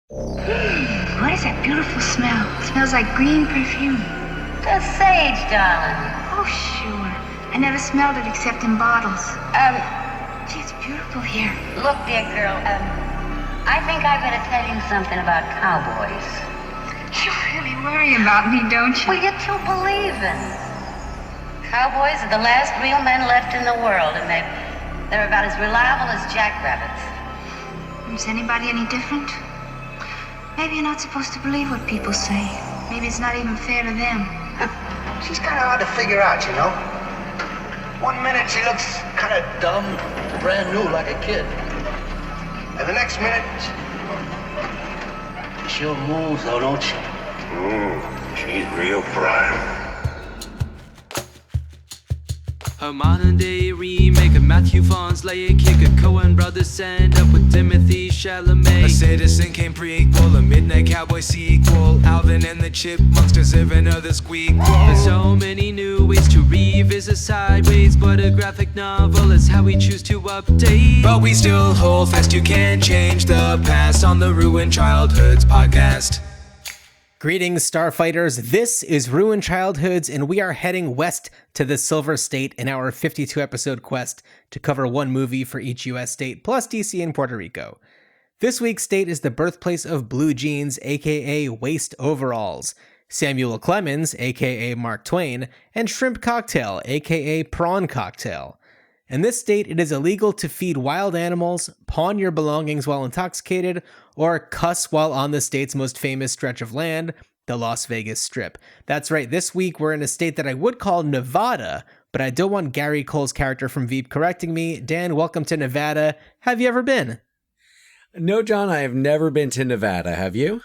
What is that beautiful smell? It smells like green perfume. The sage, darling. Oh, sure. I never smelled it except in bottles. Gee, it's beautiful here. Look, dear girl, I think I better tell you something about cowboys. You really worry about me, don't you? Well, you're too believing. Cowboys are the last real men left in the world, and they're about as reliable as jackrabbits. Is anybody any different? Maybe you're not supposed to believe what people say. Maybe it's not even fair to them. She's kind of hard to figure out, you know? One minute she looks kind of dumb, brand new, like a kid. And the next minute, she'll move, though, don't she? She's real prime. A modern day remake of Matthew Vaughn's Lay a Kick. A Coen brothers end up with Timothy Chalamet. A Citizen Kane prequel, a Midnight Cowboy sequel. Alvin and the Chipmunks deserve another squeak. There's so many new ways to revisit sideways, but a graphic novel is how we choose to update. But we still hold fast, you can't change the past on the Ruined Childhoods podcast. Greetings, Starfighters. This is Ruined Childhoods, and we are heading west to the Silver State in our 52-episode quest to cover one movie for each U.S. state, plus DC and Puerto Rico. This week's state is the birthplace of blue jeans, aka waist overalls, Samuel Clemens, aka Mark Twain, and shrimp cocktail, aka prawn cocktail. In this state, it is illegal to feed wild animals, pawn your belongings while intoxicated, or cuss while on the state's most famous stretch of land, the Las Vegas Strip. That's right, this week we're in a state that I would call Nevada, but I don't want Gary Cole's character from Veep correcting me. Dan, welcome to Nevada. Have you ever been? No, John, I have never been to Nevada. Have you?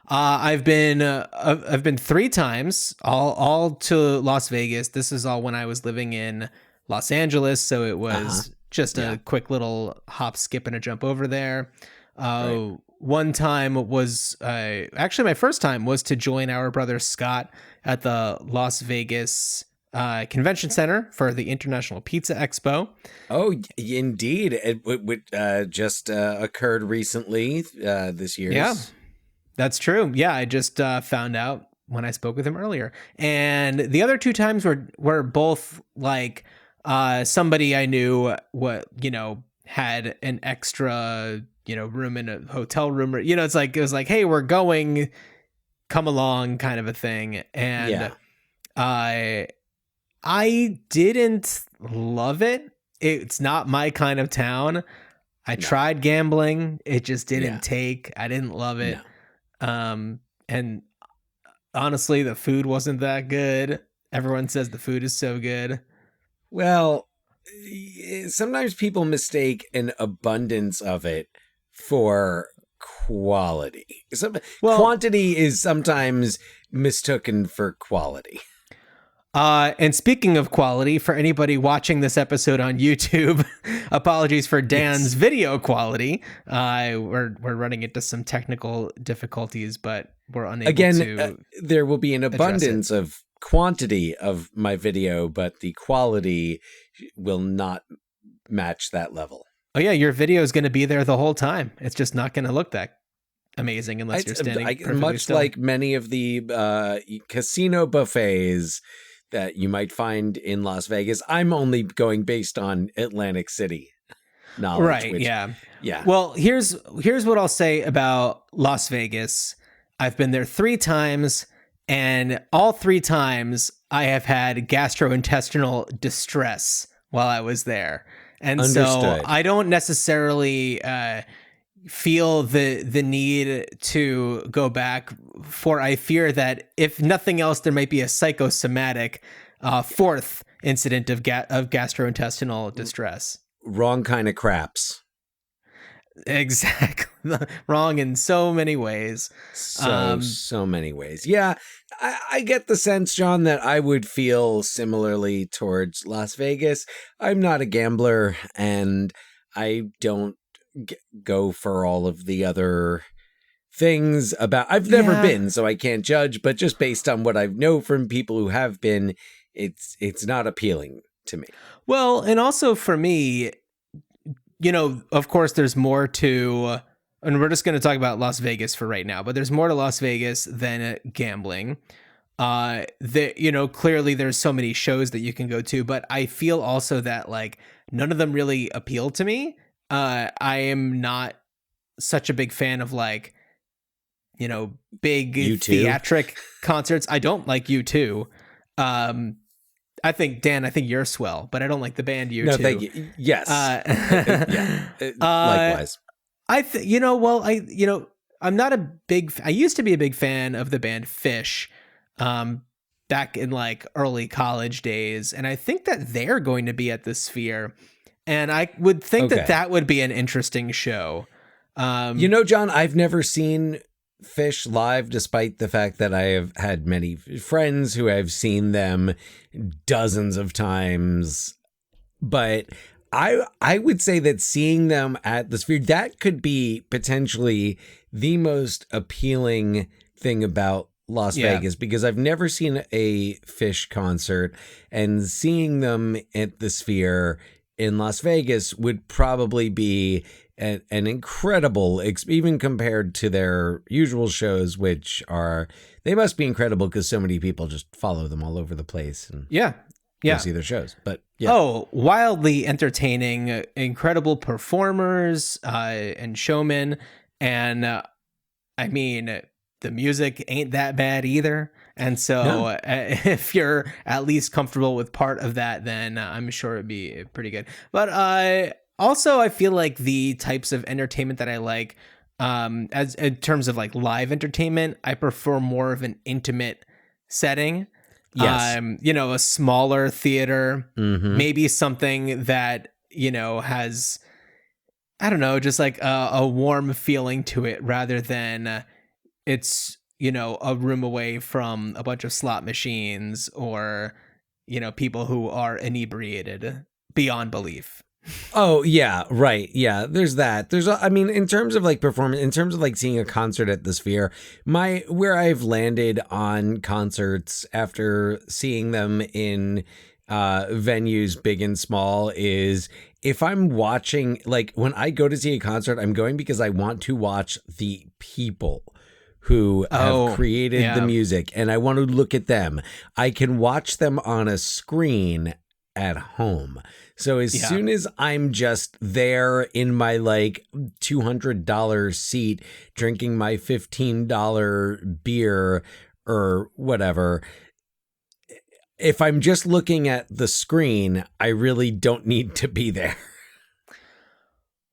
I've been 3 times, all to Las Vegas. This is all when I was living in Los Angeles, so it was just a quick little hop, skip, and a jump over there. Right. One time was actually my first time was to join our brother Scott at the Las Vegas Convention Center for the International Pizza Expo. Oh, indeed. It just occurred recently this year. Yeah, that's true. Yeah, I just found out when I spoke with him earlier. And the other 2 times were both like somebody I knew had an extra room in a hotel room, it was like, hey, we're going, come along, kind of a thing. And I didn't love it. It's not my kind of town. I tried gambling. It just didn't take. I didn't love it. No. And honestly, the food wasn't that good. Everyone says the food is so good. Well, sometimes people mistake an abundance of it for quality. Quantity is sometimes mistaken for quality. And speaking of quality, for anybody watching this episode on YouTube, apologies for Dan's video quality. We're running into some technical difficulties, but we're unable to. There will be an abundance of quantity of my video, but the quality will not match that level. Oh yeah, your video is going to be there the whole time. It's just not going to look that amazing unless you're standing perfectly much still. Like many of the casino buffets that you might find in Las Vegas. I'm only going based on Atlantic City knowledge. Right, yeah. Well, here's what I'll say about Las Vegas. I've been there 3 times, and all 3 times I have had gastrointestinal distress while I was there. And Understood. So I don't necessarily feel the need to go back, for I fear that if nothing else, there might be a psychosomatic 4th incident of gastrointestinal distress. Wrong kind of craps. Exactly. Wrong in so many ways. So many ways. Yeah, I get the sense, John, that I would feel similarly towards Las Vegas. I'm not a gambler, and I don't go for all of the other things about. I've never been, so I can't judge, but just based on what I know from people who have been, it's not appealing to me. Well, and also for me, of course, there's more to and we're just going to talk about Las Vegas for right now, but there's more to Las Vegas than gambling. Clearly there's so many shows that you can go to, but I feel also that like none of them really appeal to me. I am not such a big fan of like, big U2? theatric concerts. I don't like U2. I think you're swell, but I don't like the band U2. No, thank you. Yes. Likewise. I'm not I used to be a big fan of the band Fish, back in like early college days. And I think that they're going to be at the Sphere, and I would think that would be an interesting show. John, I've never seen Fish live, despite the fact that I have had many friends who have seen them dozens of times. But I would say that seeing them at the Sphere, that could be potentially the most appealing thing about Las Vegas, because I've never seen a Fish concert, and seeing them at the Sphere in Las Vegas would probably be an incredible, even compared to their usual shows, which they must be incredible because so many people just follow them all over the place and go see their shows. But wildly entertaining, incredible performers and showmen, and the music ain't that bad either. And so if you're at least comfortable with part of that, then I'm sure it'd be pretty good. But also, I feel like the types of entertainment that I like, as in terms of like live entertainment, I prefer more of an intimate setting. Yes. A smaller theater, maybe something that, has, I don't know, just like a warm feeling to it, rather than it's, a room away from a bunch of slot machines or, people who are inebriated beyond belief. Oh, yeah, right. Yeah, there's that. In terms of like performance, in terms of like seeing a concert at the Sphere, where I've landed on concerts after seeing them in venues big and small is if I'm watching, like when I go to see a concert, I'm going because I want to watch the people who have created the music, and I want to look at them. I can watch them on a screen at home. So as soon as I'm just there in my like $200 seat drinking my $15 beer or whatever, if I'm just looking at the screen, I really don't need to be there.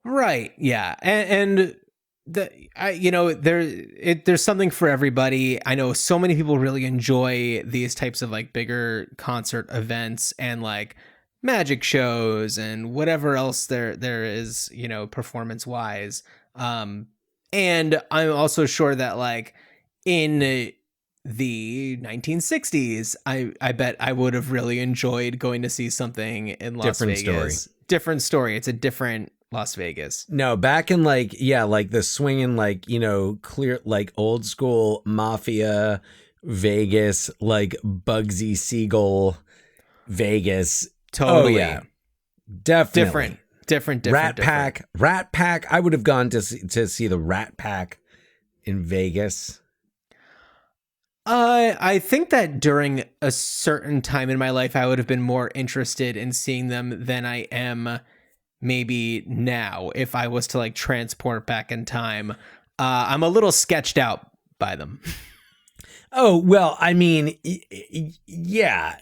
Right. Yeah. And there's something for everybody. I know so many people really enjoy these types of like bigger concert events and like magic shows and whatever else there is, performance wise. And I'm also sure that like in the 1960s, I bet I would have really enjoyed going to see something in Las Vegas. Different story. It's a different Las Vegas. No, back in like the swinging, like, clear, like old school mafia Vegas, like Bugsy Siegel Vegas. Totally. Oh, yeah. Definitely. Different. Rat Pack. I would have gone to see the Rat Pack in Vegas. I think that during a certain time in my life, I would have been more interested in seeing them than I am maybe now. If I was to like transport back in time, I'm a little sketched out by them. Oh, well, I mean, yeah.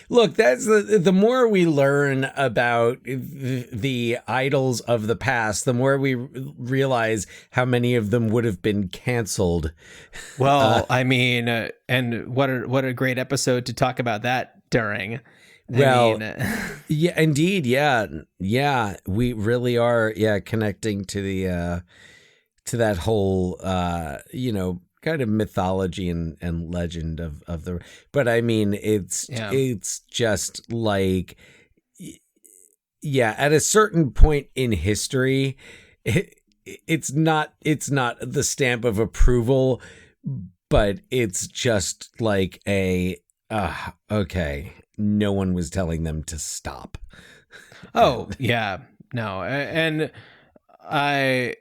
Look, that's the more we learn about the idols of the past, the more we realize how many of them would have been canceled. Well, and what a great episode to talk about that during. Yeah, indeed. Yeah. We really are. Yeah. Connecting to the, to that whole, kind of mythology and legend of the, but I mean, it's just like, at a certain point in history, it's not the stamp of approval, but it's just like okay, no one was telling them to stop. Oh, yeah, no. And I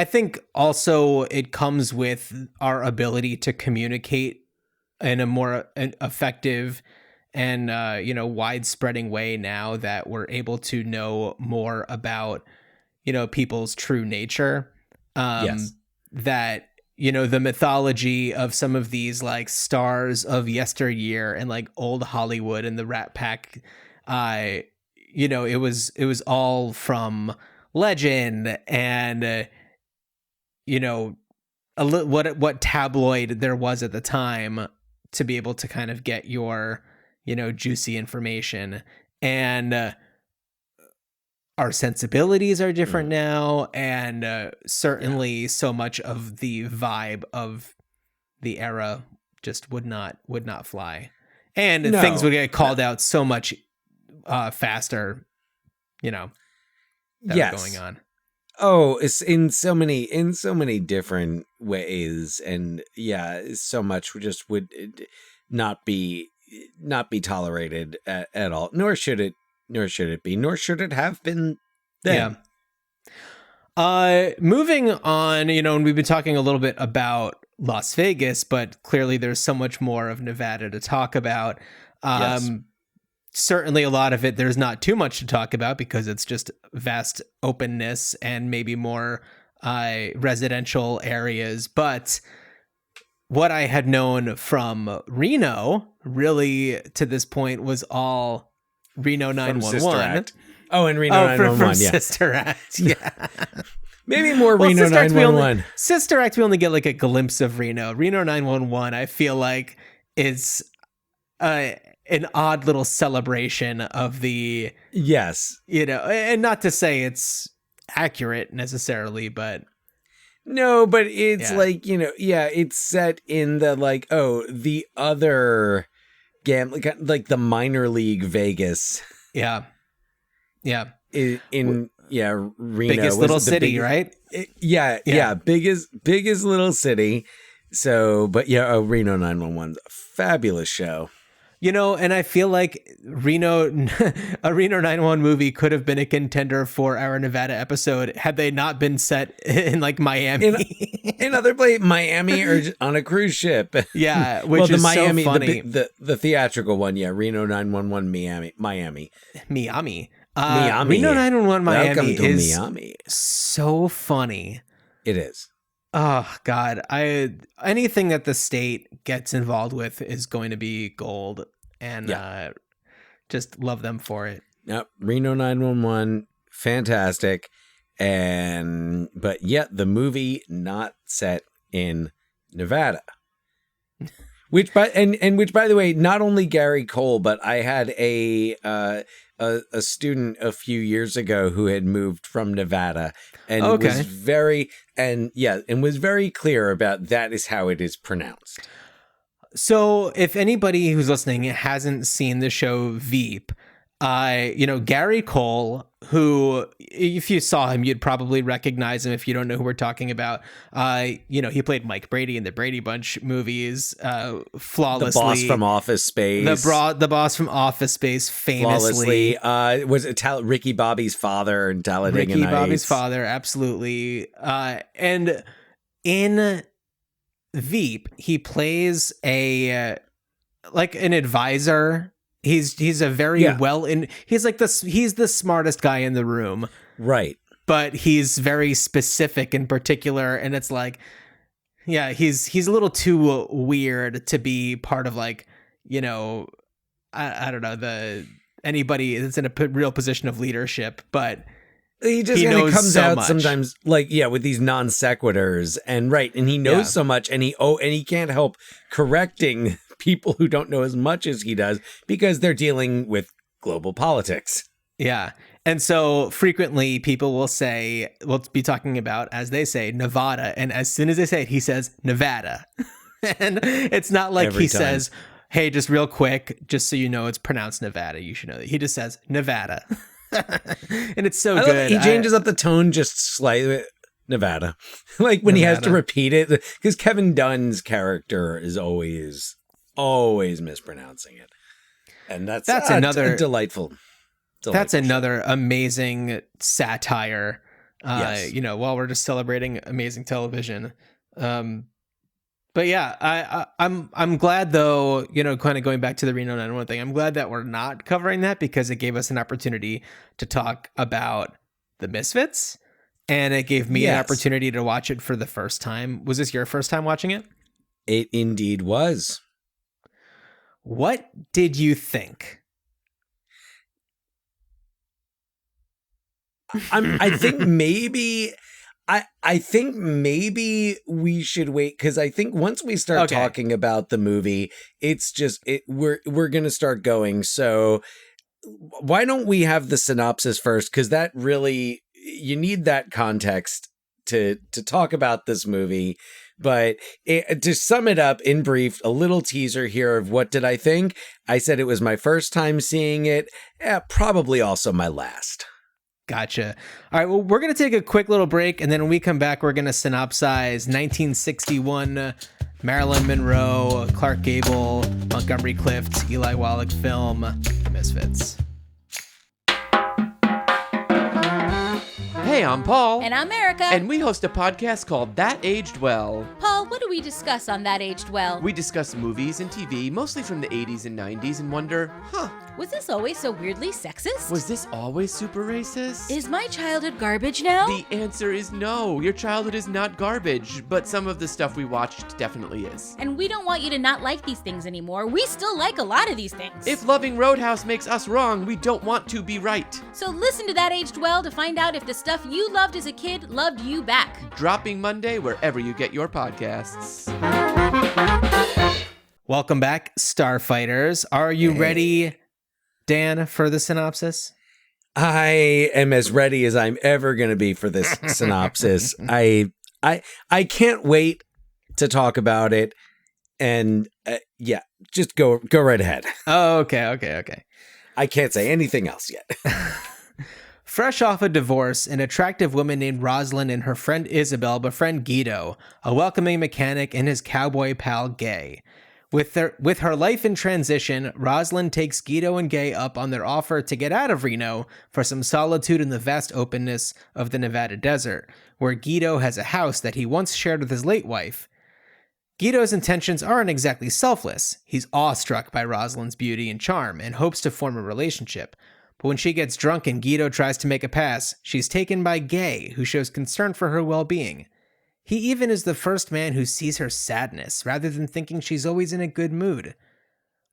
think also it comes with our ability to communicate in a more effective and widespreading way now that we're able to know more about people's true nature. Yes. That the mythology of some of these like stars of yesteryear and like old Hollywood and the Rat Pack, it was all from legend and what tabloid there was at the time to be able to kind of get your juicy information. And our sensibilities are different now, and certainly so much of the vibe of the era just would not fly, and things would get called out so much faster, that was going on. Oh, it's in so many different ways, and so much just would not be tolerated at all. Nor should it be. Nor should it have been then. Yeah. Moving on, and we've been talking a little bit about Las Vegas, but clearly there's so much more of Nevada to talk about. Yes. Certainly a lot of it, there's not too much to talk about because it's just vast openness and maybe more residential areas. But what I had known from Reno, really to this point, was all Reno 911. Oh, and Reno 911, from Sister Act, yeah. Maybe more Reno 911. Sister Act, we only get like a glimpse of Reno. Reno 911, I feel like, is an odd little celebration of the... Yes. And not to say it's accurate necessarily, but... No, but it's like, it's set in the like, the other gambling, like the minor league Vegas. Yeah. Yeah. In Reno. Biggest little city, right? Biggest little city. So, but Reno 911's a fabulous show. And I feel like a Reno 911 movie could have been a contender for our Nevada episode had they not been set in like Miami. In other place, Miami or on a cruise ship. Yeah, which is Miami, so funny. The theatrical one, Reno 911 Miami. Miami. Reno 911 Miami is Miami. So funny. It is. Oh God, anything that the state gets involved with is going to be gold, and just love them for it. Yep, Reno 911, fantastic, but yet the movie not set in Nevada. Which by the way, not only Gary Cole, but I had a student a few years ago who had moved from Nevada and was very clear about that is how it is pronounced. So if anybody who's listening hasn't seen the show Veep, Gary Cole, who, if you saw him, you'd probably recognize him if you don't know who we're talking about. He played Mike Brady in the Brady Bunch movies, flawlessly. The boss from Office Space. The boss from Office Space, famously. Flawlessly. Was it Ricky Bobby's father in Talladega Nights? Ricky Bobby's father, absolutely. And in Veep, he plays an advisor. He's a very he's the smartest guy in the room. Right. But he's very specific and particular, and it's like, he's a little too weird to be part of I don't know, anybody that's in a real position of leadership, but he just knows comes so out much. Sometimes with these non sequiturs and he knows so much, and he can't help correcting people who don't know as much as he does because they're dealing with global politics. Yeah. And so frequently people will be talking about, as they say, Nevada. And as soon as they say it, he says Nevada. And it's not like he says, hey, just real quick, just so you know, it's pronounced Nevada. You should know that. He just says Nevada. And it's so good. He changes up the tone just slightly. Nevada. When he has to repeat it, because Kevin Dunn's character is always mispronouncing it, and that's another delightful. That's another amazing satire Yes. While we're just celebrating amazing television. But yeah, I'm glad though, kind of going back to the Reno 911 thing, I'm glad that we're not covering that because it gave us an opportunity to talk about the Misfits, and it gave me an opportunity to watch it for the first time. Was this your first time watching it? It indeed was. What did you think? I think maybe we should wait, because I think once we start talking about the movie, it's just we're gonna start going. So why don't we have the synopsis first? Because that really, you need that context to talk about this movie. But to sum it up in brief, a little teaser here of what did I think? I said it was my first time seeing it, probably also my last. Gotcha. All right, well, we're going to take a quick little break, and then when we come back, we're going to synopsize 1961 Marilyn Monroe, Clark Gable, Montgomery Clift, Eli Wallach film, Misfits. Hey, I'm Paul. And I'm Erica. And we host a podcast called That Aged Well. Paul, what do we discuss on That Aged Well? We discuss movies and TV, mostly from the 80s and 90s, and wonder, was this always so weirdly sexist? Was this always super racist? Is my childhood garbage now? The answer is no. Your childhood is not garbage, but some of the stuff we watched definitely is. And we don't want you to not like these things anymore. We still like a lot of these things. If loving Roadhouse makes us wrong, we don't want to be right. So listen to That Aged Well to find out if the stuff you loved as a kid loved you back. Dropping Monday wherever you get your podcasts. Welcome back, Starfighters. Are you ready, Dan, for the synopsis? I am as ready as I'm ever going to be for this synopsis. I can't wait to talk about it. And just go right ahead. Oh, okay. I can't say anything else yet. Fresh off a divorce, an attractive woman named Rosalind and her friend Isabel befriend Guido, a welcoming mechanic, and his cowboy pal Gay. With her life in transition, Rosalind takes Guido and Gay up on their offer to get out of Reno for some solitude in the vast openness of the Nevada desert, where Guido has a house that he once shared with his late wife. Guido's intentions aren't exactly selfless. He's awestruck by Rosalind's beauty and charm and hopes to form a relationship. But when she gets drunk and Guido tries to make a pass, she's taken by Gay, who shows concern for her well-being. He even is the first man who sees her sadness, rather than thinking she's always in a good mood.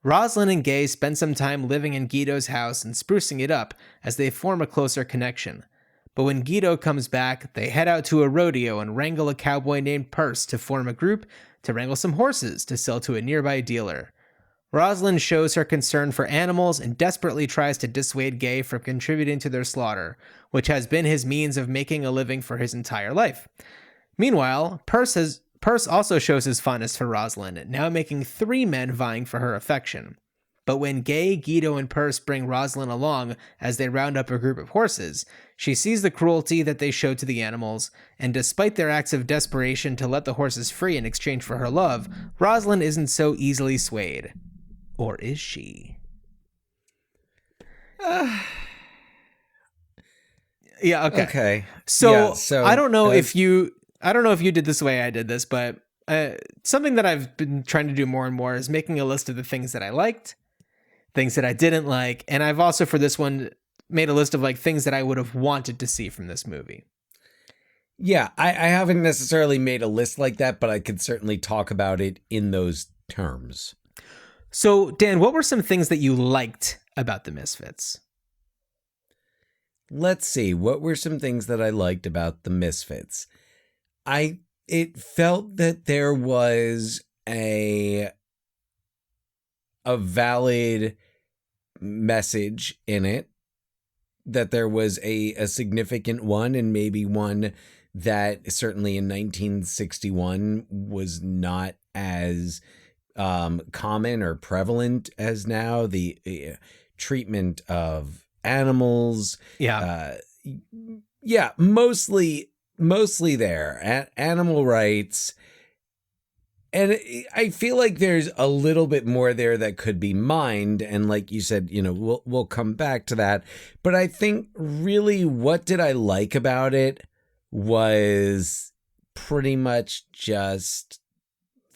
Rosalind and Gay spend some time living in Guido's house and sprucing it up as they form a closer connection. But when Guido comes back, they head out to a rodeo and wrangle a cowboy named Purse to form a group to wrangle some horses to sell to a nearby dealer. Rosalind shows her concern for animals and desperately tries to dissuade Gay from contributing to their slaughter, which has been his means of making a living for his entire life. Meanwhile, Purse also shows his fondness for Rosalind, now making 3 men vying for her affection. But when Gay, Guido, and Purse bring Rosalind along as they round up a group of horses, she sees the cruelty that they show to the animals, and despite their acts of desperation to let the horses free in exchange for her love, Rosalind isn't so easily swayed. Or is she? Yeah, okay. So I don't know if you did this the way I did this, but something that I've been trying to do more and more is making a list of the things that I liked, things that I didn't like, and I've also for this one made a list of like things that I would have wanted to see from this movie. Yeah, I haven't necessarily made a list like that, but I could certainly talk about it in those terms. So, Dan, what were some things that you liked about the Misfits? Let's see. What were some things that I liked about the Misfits? It felt that there was a valid message in it, that there was a significant one, and maybe one that certainly in 1961 was not as common or prevalent as now. The treatment of animals. Mostly there. Animal rights. And I feel like there's a little bit more there that could be mined. And like you said, we'll come back to that. But I think really what did I like about it was pretty much just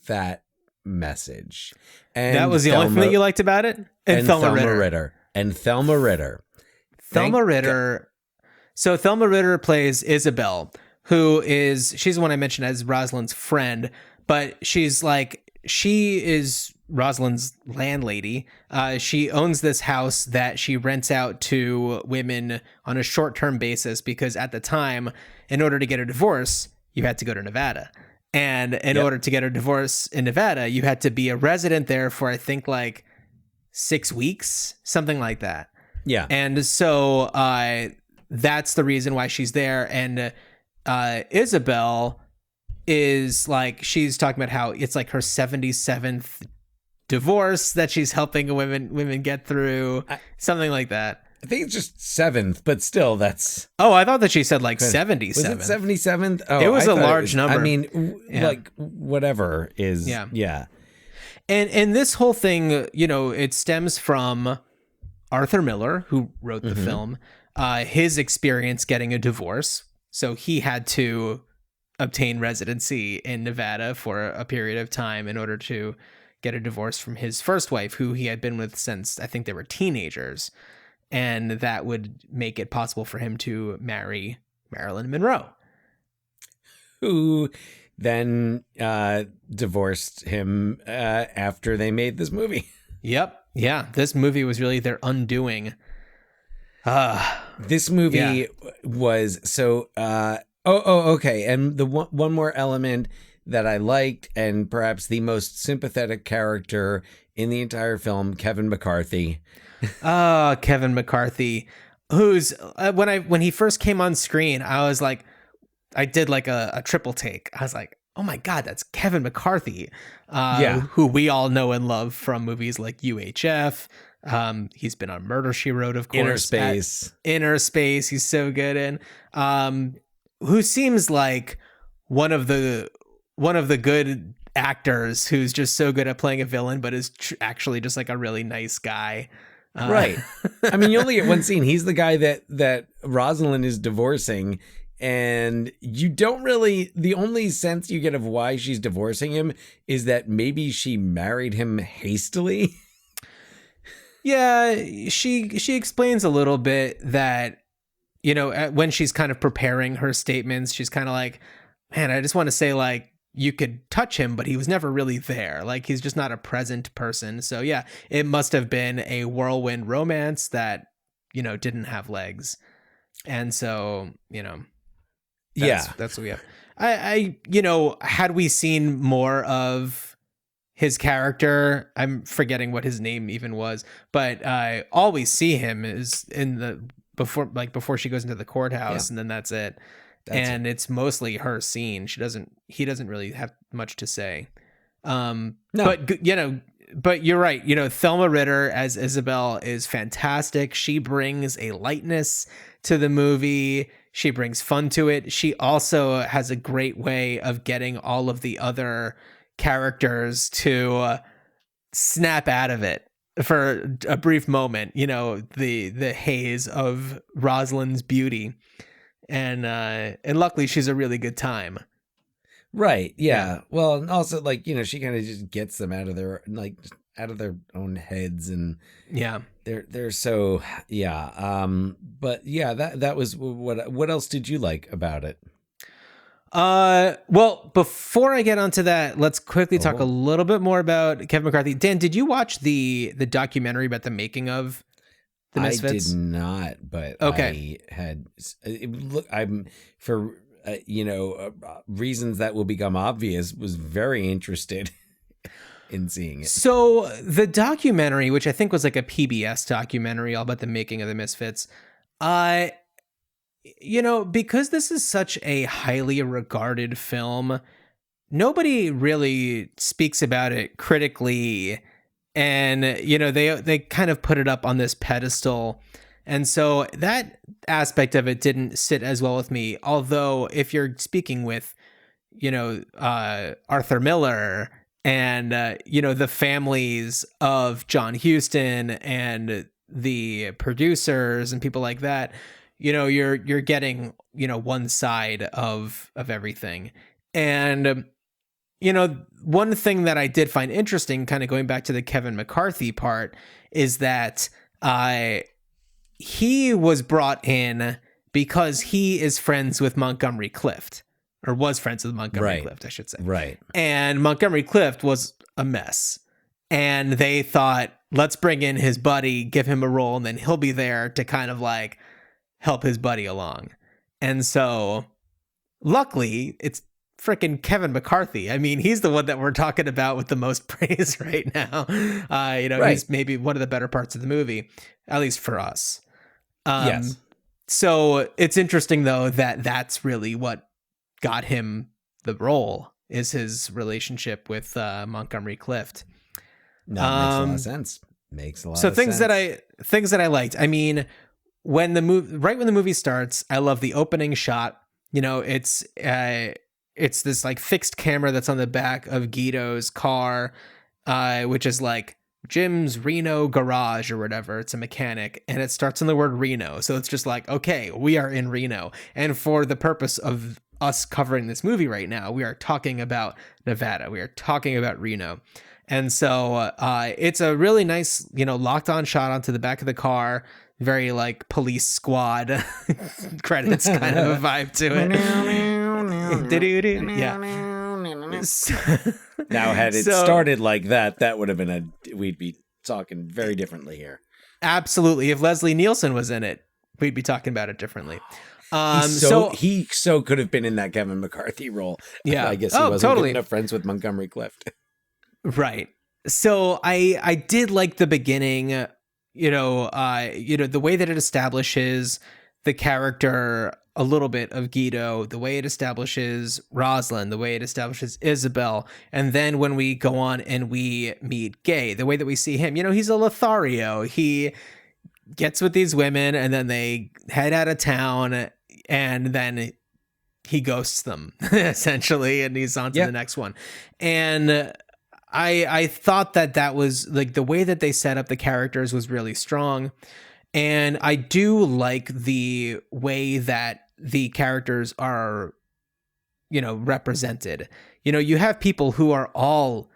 that message. And that was the only thing that you liked about it? And Thelma Ritter. And Thelma Ritter. Thelma Ritter. So Thelma Ritter plays Isabel, she's the one I mentioned as Rosalind's friend, but she is Rosalind's landlady. She owns this house that she rents out to women on a short-term basis because at the time, in order to get a divorce, you had to go to Nevada. And in order to get a divorce in Nevada, you had to be a resident there for, I think, like 6 weeks, something like that. Yeah. And so that's the reason why she's there. And Isabel is like, she's talking about how it's like her 77th divorce that she's helping women get through, something like that. I think it's just 7th, but still, that's... Oh, I thought that she said like 77. Was it 77th? Oh, it was a large number. I mean, like, whatever is... Yeah. And this whole thing, you know, it stems from Arthur Miller, who wrote the film, his experience getting a divorce. So he had to obtain residency in Nevada for a period of time in order to get a divorce from his first wife, who he had been with since I think they were teenagers. And that would make it possible for him to marry Marilyn Monroe, who then divorced him after they made this movie. Yep. Yeah. This movie was really their undoing. This movie was so... okay. And the one more element that I liked, and perhaps the most sympathetic character in the entire film, Kevin McCarthy. Kevin McCarthy, who's when he first came on screen, I was like, I did like a triple take. I was like, oh my God, that's Kevin McCarthy, who we all know and love from movies like UHF. He's been on Murder, She Wrote, of course. Inner Space. He's so good in. Who seems like one of the good actors who's just so good at playing a villain, but is actually just like a really nice guy. Right. I mean, you only get one scene. He's the guy that Rosalind is divorcing, and you don't really, the only sense you get of why she's divorcing him is that maybe she married him hastily. Yeah, she explains a little bit that, you know, when she's kind of preparing her statements, she's kind of like, man, I just want to say, like, you could touch him, but he was never really there. Like, he's just not a present person. So yeah, it must have been a whirlwind romance that, you know, didn't have legs. And so, you know, that's what we have. I you know, had we seen more of his character, I'm forgetting what his name even was, but all we see him is in the before she goes into the courthouse, and then that's it. It's mostly her scene. He doesn't really have much to say. No. But you're right. You know, Thelma Ritter as Isabel is fantastic. She brings a lightness to the movie. She brings fun to it. She also has a great way of getting all of the other characters to snap out of it for a brief moment. You know, the haze of Rosalind's beauty. And luckily she's a really good time. Right. Yeah. Well, and also, like, you know, she kind of just gets them out of their own heads, and they're so, but yeah, that was what else did you like about it? Well, before I get onto that, let's quickly talk a little bit more about Kevin McCarthy. Dan, did you watch the documentary about the making of the Misfits? I did not, but okay. I had I'm for reasons that will become obvious, was very interested in seeing it. So the documentary, which I think was like a PBS documentary all about the making of the Misfits, you know, because this is such a highly regarded film, nobody really speaks about it critically. And, you know, they kind of put it up on this pedestal. And so that aspect of it didn't sit as well with me. Although if you're speaking with, you know, Arthur Miller and, you know, the families of John Huston and the producers and people like that, you're getting, one side of everything. And one thing that I did find interesting, kind of going back to the Kevin McCarthy part, is that he was brought in because he is friends with Montgomery Clift, or was friends with Montgomery Clift, I should say. Right. And Montgomery Clift was a mess. And they thought, let's bring in his buddy, give him a role, and then he'll be there to kind of like help his buddy along. And so luckily, it's freaking Kevin McCarthy. I mean, he's the one that we're talking about with the most praise right now. He's maybe one of the better parts of the movie, at least for us. Yes. So it's interesting, though, that that's really what got him the role, is his relationship with Montgomery Clift. No, makes a lot of sense. Makes a lot so of things sense. things that I liked. I mean, when the movie starts, I love the opening shot. It's this like fixed camera that's on the back of Guido's car, which is like Jim's Reno garage or whatever. It's a mechanic, and it starts on the word Reno. So it's just like, okay, we are in Reno. And for the purpose of us covering this movie right now, we are talking about Nevada. We are talking about Reno. And so it's a really nice, locked on shot onto the back of the car. Very like police squad credits kind of a vibe to it. Yeah. Now, had it started like that, that would have been we'd be talking very differently here. Absolutely. If Leslie Nielsen was in it, we'd be talking about it differently. He could have been in that Kevin McCarthy role. Yeah. I guess he wasn't totally. good enough friends with Montgomery Clift. Right. So I did like the beginning, the way that it establishes the character a little bit of Guido, the way it establishes Rosalind, the way it establishes Isabel. And then when we go on and we meet Gay, the way that we see him, he's a Lothario. He gets with these women and then they head out of town and then he ghosts them essentially. And he's on to the next one. And I thought that was like the way that they set up the characters was really strong. And I do like the way that the characters are, represented. You have people who are all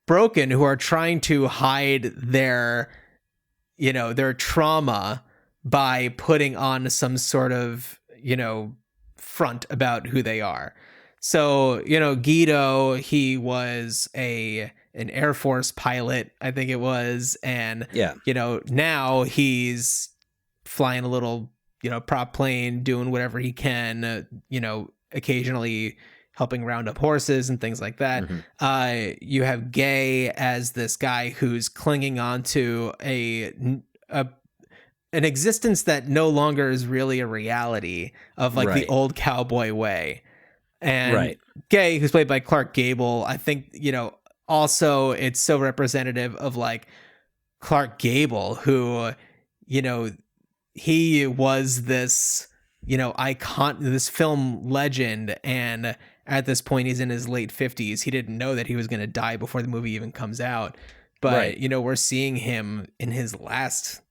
broken, who are trying to hide their trauma by putting on some sort of, front about who they are. So, Guido, he was an Air Force pilot, I think it was. And, now he's flying a little, prop plane, doing whatever he can, occasionally helping round up horses and things like that. Mm-hmm. You have Gay as this guy who's clinging on to an existence that no longer is really a reality of like the old cowboy way. And Gay, who's played by Clark Gable, I think, also it's so representative of like Clark Gable, who, he was this, this film legend. And at this point, he's in his late 50s. He didn't know that he was going to die before the movie even comes out. But, we're seeing him in his last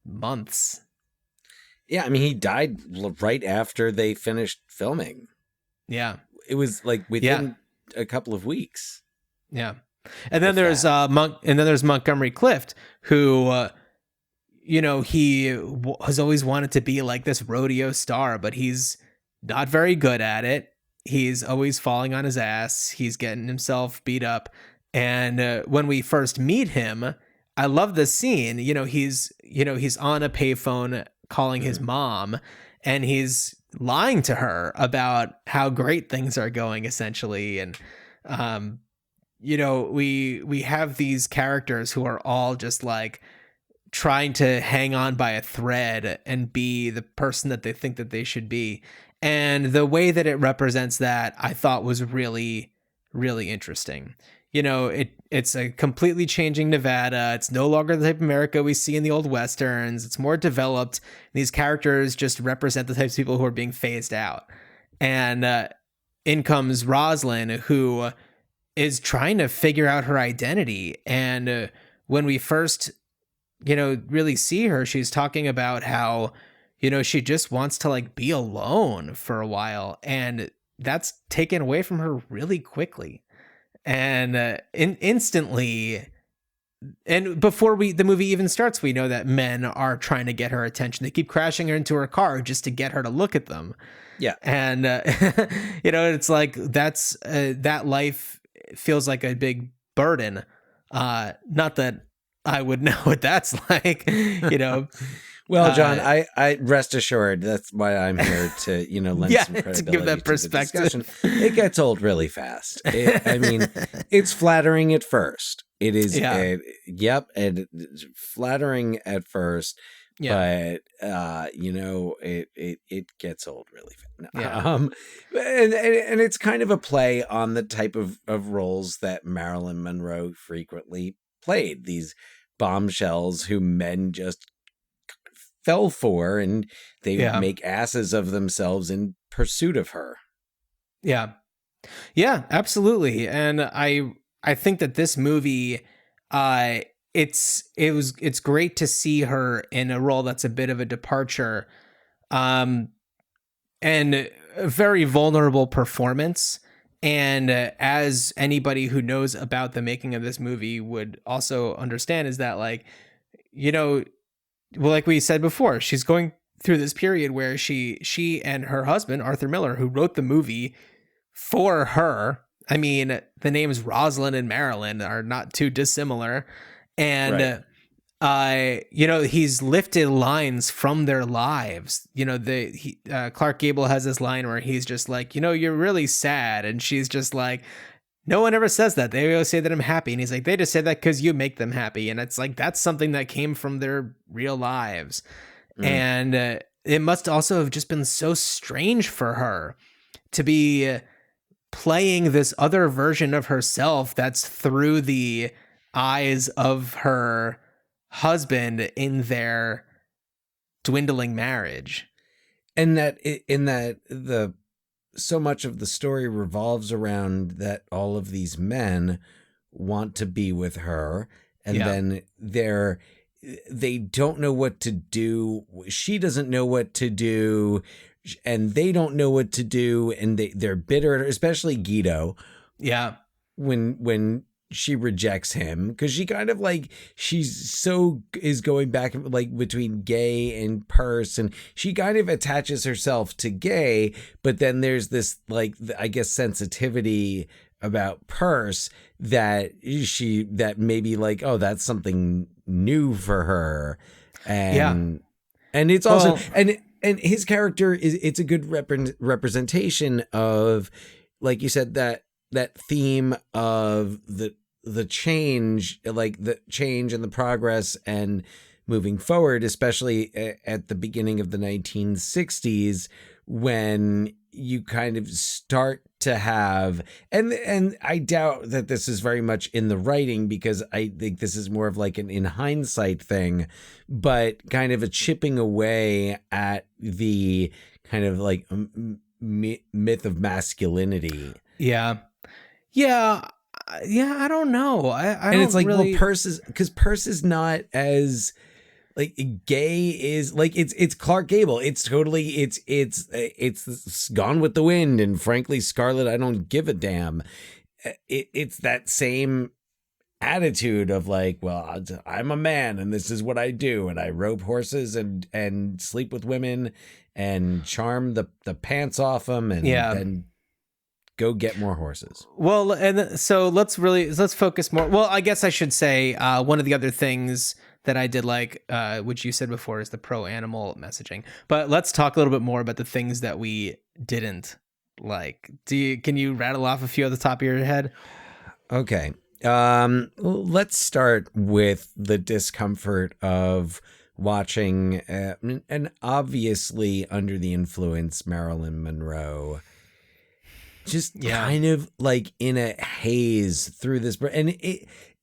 months. Yeah, I mean, he died right after they finished filming. Yeah. It was like within a couple of weeks. Yeah. And then there's Montgomery Clift, who he has always wanted to be like this rodeo star, but he's not very good at it. He's always falling on his ass. He's getting himself beat up. And when we first meet him, I love this scene. He's on a payphone calling his mom, and he's lying to her about how great things are going, essentially. And we have these characters who are all just like trying to hang on by a thread and be the person that they think that they should be. And the way that it represents that, I thought was really, really interesting. It's a completely changing Nevada. It's no longer the type of America we see in the old Westerns. It's more developed. These characters just represent the types of people who are being phased out. And in comes Rosalind, who is trying to figure out her identity. And when we first, really see her, she's talking about how, she just wants to like be alone for a while, and that's taken away from her really quickly. And instantly, and before the movie even starts, we know that men are trying to get her attention. They keep crashing her into her car just to get her to look at them. Yeah. And it's like that life feels like a big burden. Not that I would know what that's like. Well, John, I rest assured that's why I'm here to, lend some credibility to give that perspective. To the discussion. It gets old really fast. It's flattering at first. It is, and it's flattering at first, but it gets old really fast. Yeah. And it's kind of a play on the type of roles that Marilyn Monroe frequently played. These bombshells who men just fell for, and they make asses of themselves in pursuit of her. Yeah, absolutely. And I think that this movie, it's great to see her in a role that's a bit of a departure, and a very vulnerable performance. And as anybody who knows about the making of this movie would also understand, is that well, like we said before, she's going through this period where she and her husband, Arthur Miller, who wrote the movie for her. I mean, the names Rosalind and Marilyn are not too dissimilar. And, he's lifted lines from their lives. Clark Gable has this line where he's just like, you're really sad. And she's just like, no one ever says that. They always say that I'm happy. And he's like, they just say that because you make them happy. And it's like, that's something that came from their real lives. And it must also have just been so strange for her to be playing this other version of herself that's through the eyes of her husband in their dwindling marriage. And so much of the story revolves around that all of these men want to be with her, and then they don't know what to do. She doesn't know what to do, and they don't know what to do, and they're bitter, especially Guido. Yeah. When she rejects him, because she kind of is going back like between Gay and Perce, and she kind of attaches herself to Gay, but then there's this I guess sensitivity about Perce that maybe that's something new for her, and it's also and his character it's a good representation of, like you said, that theme of the change, like the change and the progress and moving forward, especially at the beginning of the 1960s, when you kind of start to have, and I doubt that this is very much in the writing, because I think this is more of like an in hindsight thing, but kind of a chipping away at the kind of like myth of masculinity. Yeah, I don't know. I and it's like, really... well, Perce is not as like Gay is, like it's Clark Gable. It's totally it's Gone with the Wind, and frankly, Scarlet, I don't give a damn. It's that same attitude of like, well, I'm a man and this is what I do, and I rope horses and sleep with women and charm the pants off them and go get more horses. Well, and so let's focus more. Well, I guess I should say one of the other things that I did like, which you said before, is the pro-animal messaging. But let's talk a little bit more about the things that we didn't like. Can you rattle off a few at the top of your head? Okay. Let's start with the discomfort of watching and obviously under the influence Marilyn Monroe just kind of like in a haze through this, and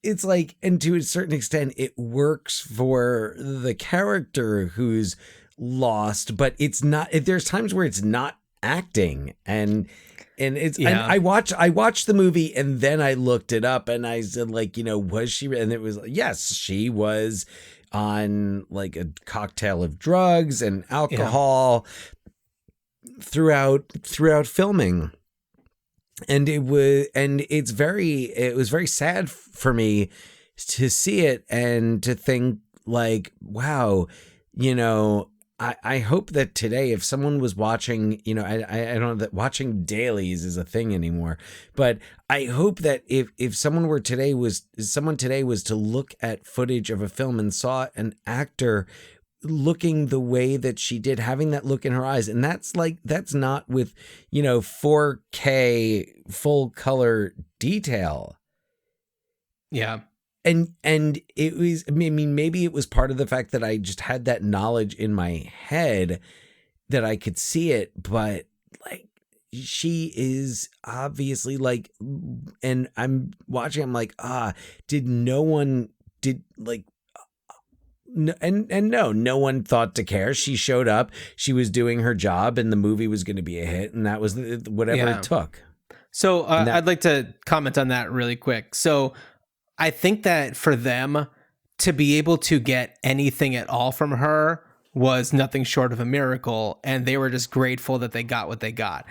it's like, and to a certain extent it works for the character who's lost, but it's not. There's times where it's not acting, and it's and I watched the movie, and then I looked it up and I said, like, was she? And it was, yes, she was on like a cocktail of drugs and alcohol throughout filming. And it was very sad for me to see it and to think like, wow, you know, I hope that today, if someone was watching, you know, I don't know that watching dailies is a thing anymore, but I hope that if someone today was to look at footage of a film and saw an actor looking the way that she did, having that look in her eyes, and that's not with, you know, 4K full color detail. Yeah. And it was, I mean, maybe it was part of the fact that I just had that knowledge in my head that I could see it, but like, she is obviously like, and I'm watching, I'm like, no one thought to care. She showed up, she was doing her job, and the movie was going to be a hit, and that was whatever it took. So I'd like to comment on that really quick. So I think that for them to be able to get anything at all from her was nothing short of a miracle. And they were just grateful that they got what they got,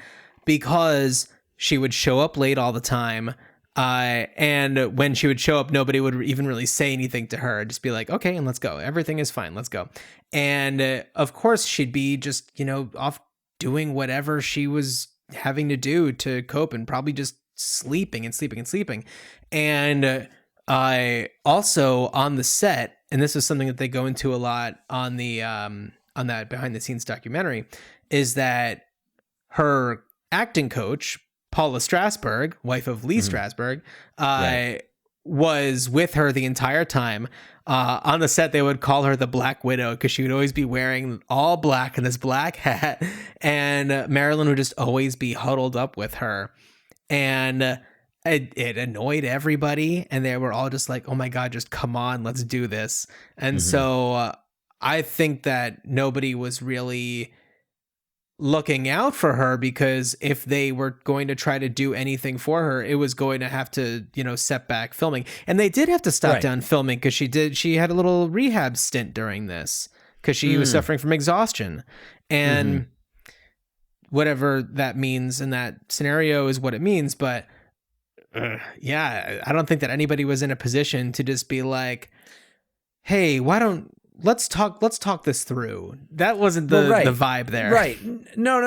because she would show up late all the time. And when she would show up, nobody would even really say anything to her. Just be like, okay, and let's go. Everything is fine. Let's go. And of course, she'd be just, you know, off doing whatever she was having to do to cope, and probably just sleeping. And I also on the set, and this is something that they go into a lot on the on that behind the scenes documentary, is that her acting coach, Paula Strasberg, wife of Lee Strasberg, was with her the entire time. On the set, they would call her the Black Widow, because she would always be wearing all black and this black hat, and Marilyn would just always be huddled up with her. And it annoyed everybody, and they were all just like, oh my God, just come on, let's do this. And so I think that nobody was really looking out for her, because if they were going to try to do anything for her, it was going to have to, you know, set back filming. And they did have to stop down filming, because she had a little rehab stint during this, because she was suffering from exhaustion. And whatever that means in that scenario is what it means. But I don't think that anybody was in a position to just be like, hey, let's talk this through. That wasn't the vibe there. Right. No.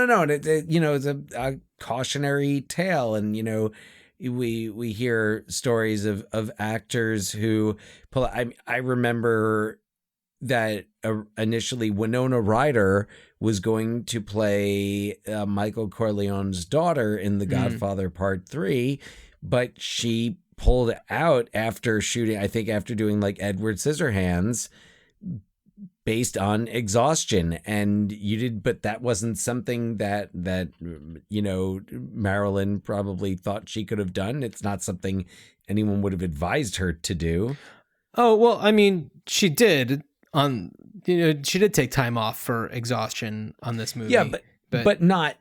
You know, it's a cautionary tale. And, you know, we hear stories of actors who pull. I remember that initially Winona Ryder was going to play Michael Corleone's daughter in The Godfather Part 3, but she pulled out after shooting, I think after doing like Edward Scissorhands, based on exhaustion. And but that wasn't something that you know, Marilyn probably thought she could have done. It's not something anyone would have advised her to do. Oh, well, I mean, she did she did take time off for exhaustion on this movie. Yeah, but not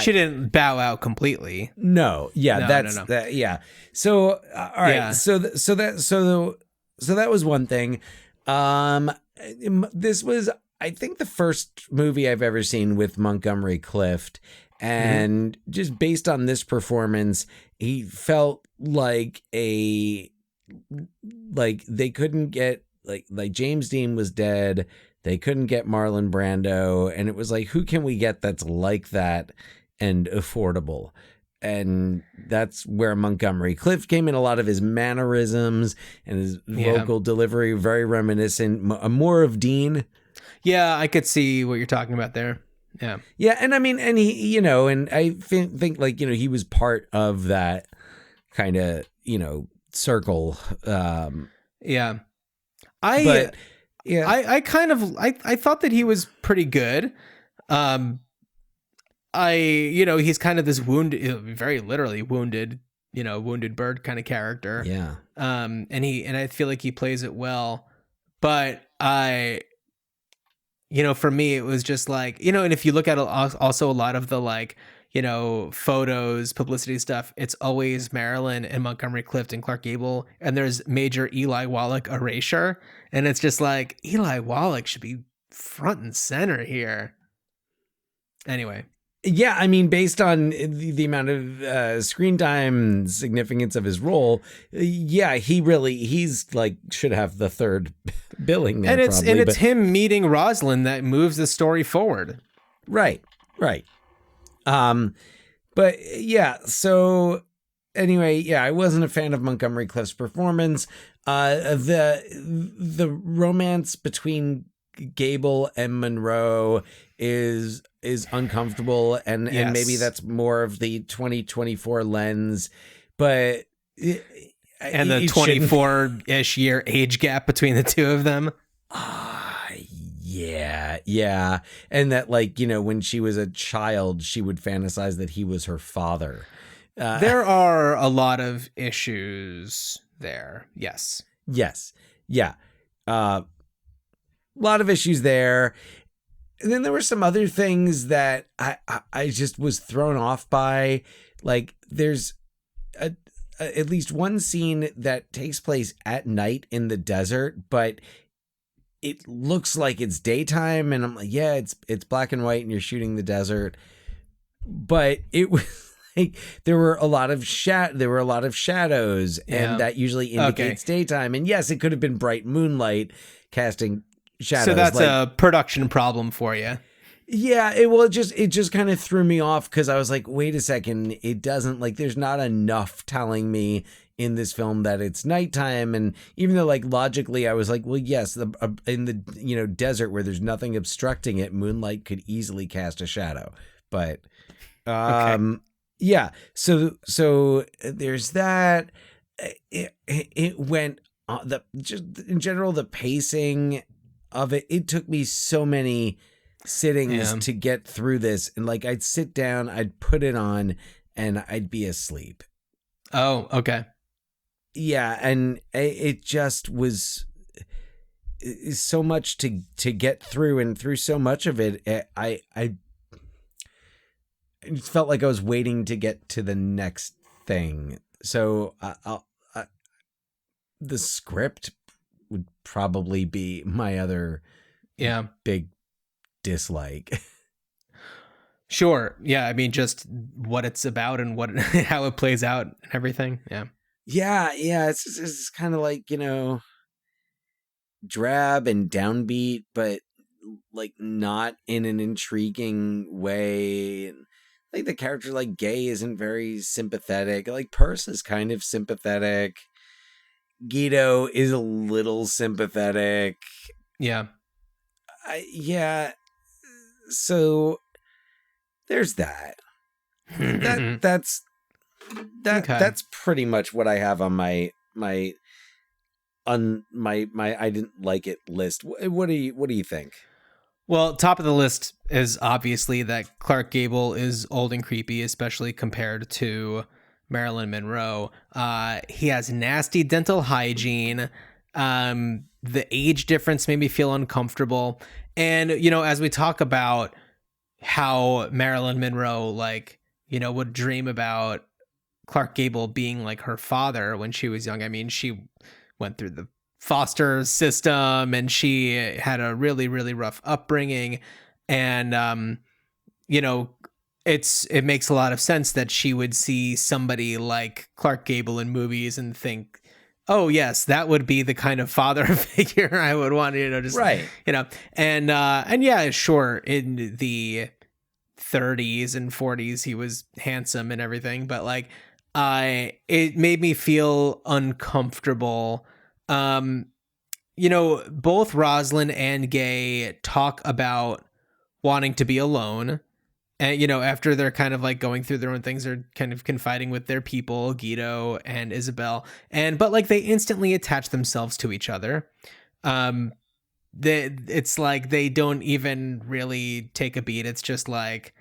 she didn't bow out completely. No. Yeah, no. That, yeah. So all right. Yeah. So that was one thing. This was, I think, the first movie I've ever seen with Montgomery Clift, and just based on this performance, he felt like they couldn't get like James Dean was dead. They couldn't get Marlon Brando, and it was like, who can we get that's like that and affordable? And that's where Montgomery Clift came in. A lot of his mannerisms and his vocal delivery, very reminiscent, more of Dean. Yeah, I could see what you're talking about there. Yeah. Yeah, and I mean, and he, you know, and I think like, you know, he was part of that kind of, you know, circle. Yeah. I thought that he was pretty good. He's kind of this wounded, very literally wounded, you know, wounded bird kind of character. Yeah. And I feel like he plays it well, but for me, it was just like, you know, and if you look at also a lot of the, like, photos, publicity stuff, it's always Marilyn and Montgomery Clift and Clark Gable, and there's major Eli Wallach erasure, and it's just like Eli Wallach should be front and center here. Anyway. Yeah, I mean, based on the amount of screen time, significance of his role, yeah, he's like should have the third billing there, and it's probably, it's him meeting Rosalind that moves the story forward. Right. But yeah, so anyway, yeah, I wasn't a fan of Montgomery Clift's performance. The romance between Gable and Monroe is uncomfortable, and maybe that's more of the 2024 lens, but and the 24-ish year age gap between the two of them. Yeah. And that, like, when she was a child, she would fantasize that he was her father. There are a lot of issues there. Yes. Yeah. A lot of issues there. And then there were some other things that I just was thrown off by. Like, there's at least one scene that takes place at night in the desert, but it looks like it's daytime, and I'm like, yeah, it's black and white and you're shooting the desert. But it was like there were a lot of shadows, and that usually indicates daytime. And yes, it could have been bright moonlight casting shadows. So that's a production problem for you. Yeah, it just kind of threw me off, because I was like, wait a second, it doesn't, like, there's not enough telling me in this film that it's nighttime. And even though, like, logically I was like, well, yes, in the desert where there's nothing obstructing it, moonlight could easily cast a shadow. But yeah, so there's that. It went just in general, the pacing of it took me so many sittings to get through this, and like I'd sit down, I'd put it on, and I'd be asleep. Oh, okay. Yeah, and it just was so much to get through, and through so much of it, I felt like I was waiting to get to the next thing. So the script would probably be my other big dislike. Sure. Yeah, I mean, just what it's about and how it plays out and everything. Yeah. It's kind of like, drab and downbeat, but like not in an intriguing way. And like the character like Gay isn't very sympathetic. Like Perce is kind of sympathetic. Guido is a little sympathetic. Yeah. So there's that. That's pretty much what I have on my I didn't like it list. What do you think? Well, top of the list is obviously that Clark Gable is old and creepy, especially compared to Marilyn Monroe. He has nasty dental hygiene. The age difference made me feel uncomfortable. And, as we talk about how Marilyn Monroe, would dream about Clark Gable being like her father when she was young. I mean, she went through the foster system and she had a really, really rough upbringing. And, it makes a lot of sense that she would see somebody like Clark Gable in movies and think, oh yes, that would be the kind of father figure I would want, right. And yeah, sure. In the 30s and 40s, he was handsome and everything, but it made me feel uncomfortable. Both Rosalind and Gay talk about wanting to be alone. And, after they're kind of like going through their own things, they're kind of confiding with their people, Guido and Isabel. But they instantly attach themselves to each other. It's like they don't even really take a beat. It's just like,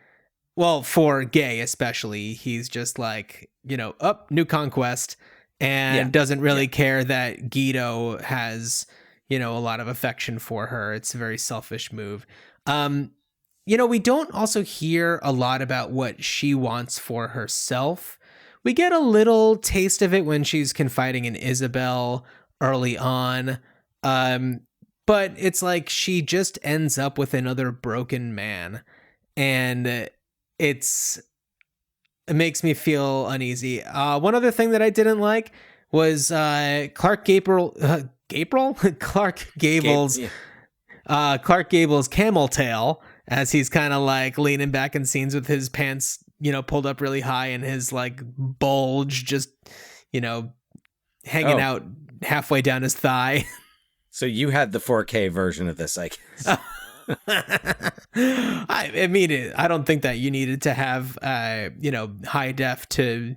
well, for Gay especially, he's just like, new conquest, and doesn't really care that Guido has, a lot of affection for her. It's a very selfish move. we don't also hear a lot about what she wants for herself. We get a little taste of it when she's confiding in Isabel early on. But it's like she just ends up with another broken man. And it makes me feel uneasy. One other thing that I didn't like was Clark Gable's Clark Gable's camel tail, as he's kind of like leaning back in scenes with his pants, pulled up really high and his like bulge just, hanging out halfway down his thigh. So you had the 4K version of this, I guess. I mean, I don't think that you needed to have, high def to,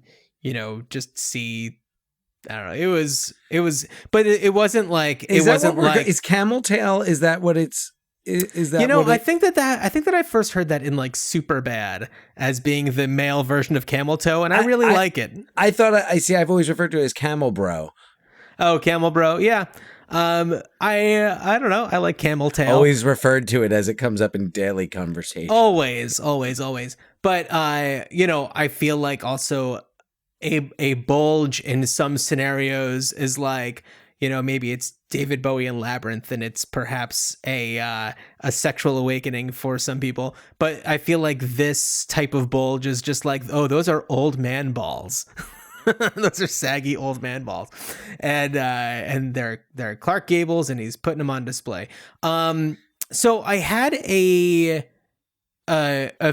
just see. I don't know. It was, but it wasn't like, is camel tail? Is that what it's, is that, I think that I first heard that in like Superbad as being the male version of camel toe. And I really like it. I thought, I've always referred to it as camel bro. Oh, camel bro. Yeah. I don't know. I like camel tail. Always referred to it as it comes up in daily conversation. Always. But, I feel like also a bulge in some scenarios is like, maybe it's David Bowie in Labyrinth and it's perhaps a sexual awakening for some people. But I feel like this type of bulge is just like, oh, those are old man balls. Those are saggy old man balls, and they're Clark Gable's, and he's putting them on display. So I had a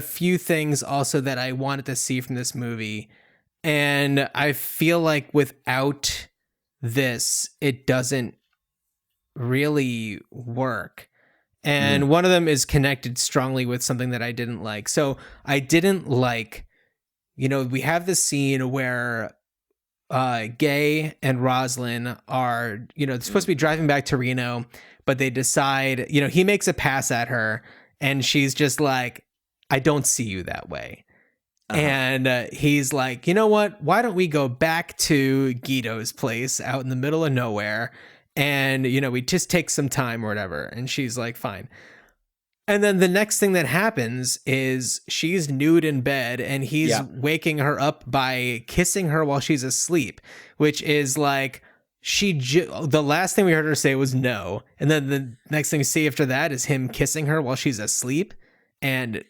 few things also that I wanted to see from this movie, and I feel like without this, it doesn't really work. And one of them is connected strongly with something that I didn't like. So I didn't like, we have this scene where Gay and Roslyn are, supposed to be driving back to Reno, but they decide, he makes a pass at her and she's just like, I don't see you that way. Uh-huh. And he's like, you know what? Why don't we go back to Guido's place out in the middle of nowhere? And, we just take some time or whatever. And she's like, fine. And then the next thing that happens is she's nude in bed and he's waking her up by kissing her while she's asleep, which is like the last thing we heard her say was no. And then the next thing we see after that is him kissing her while she's asleep and,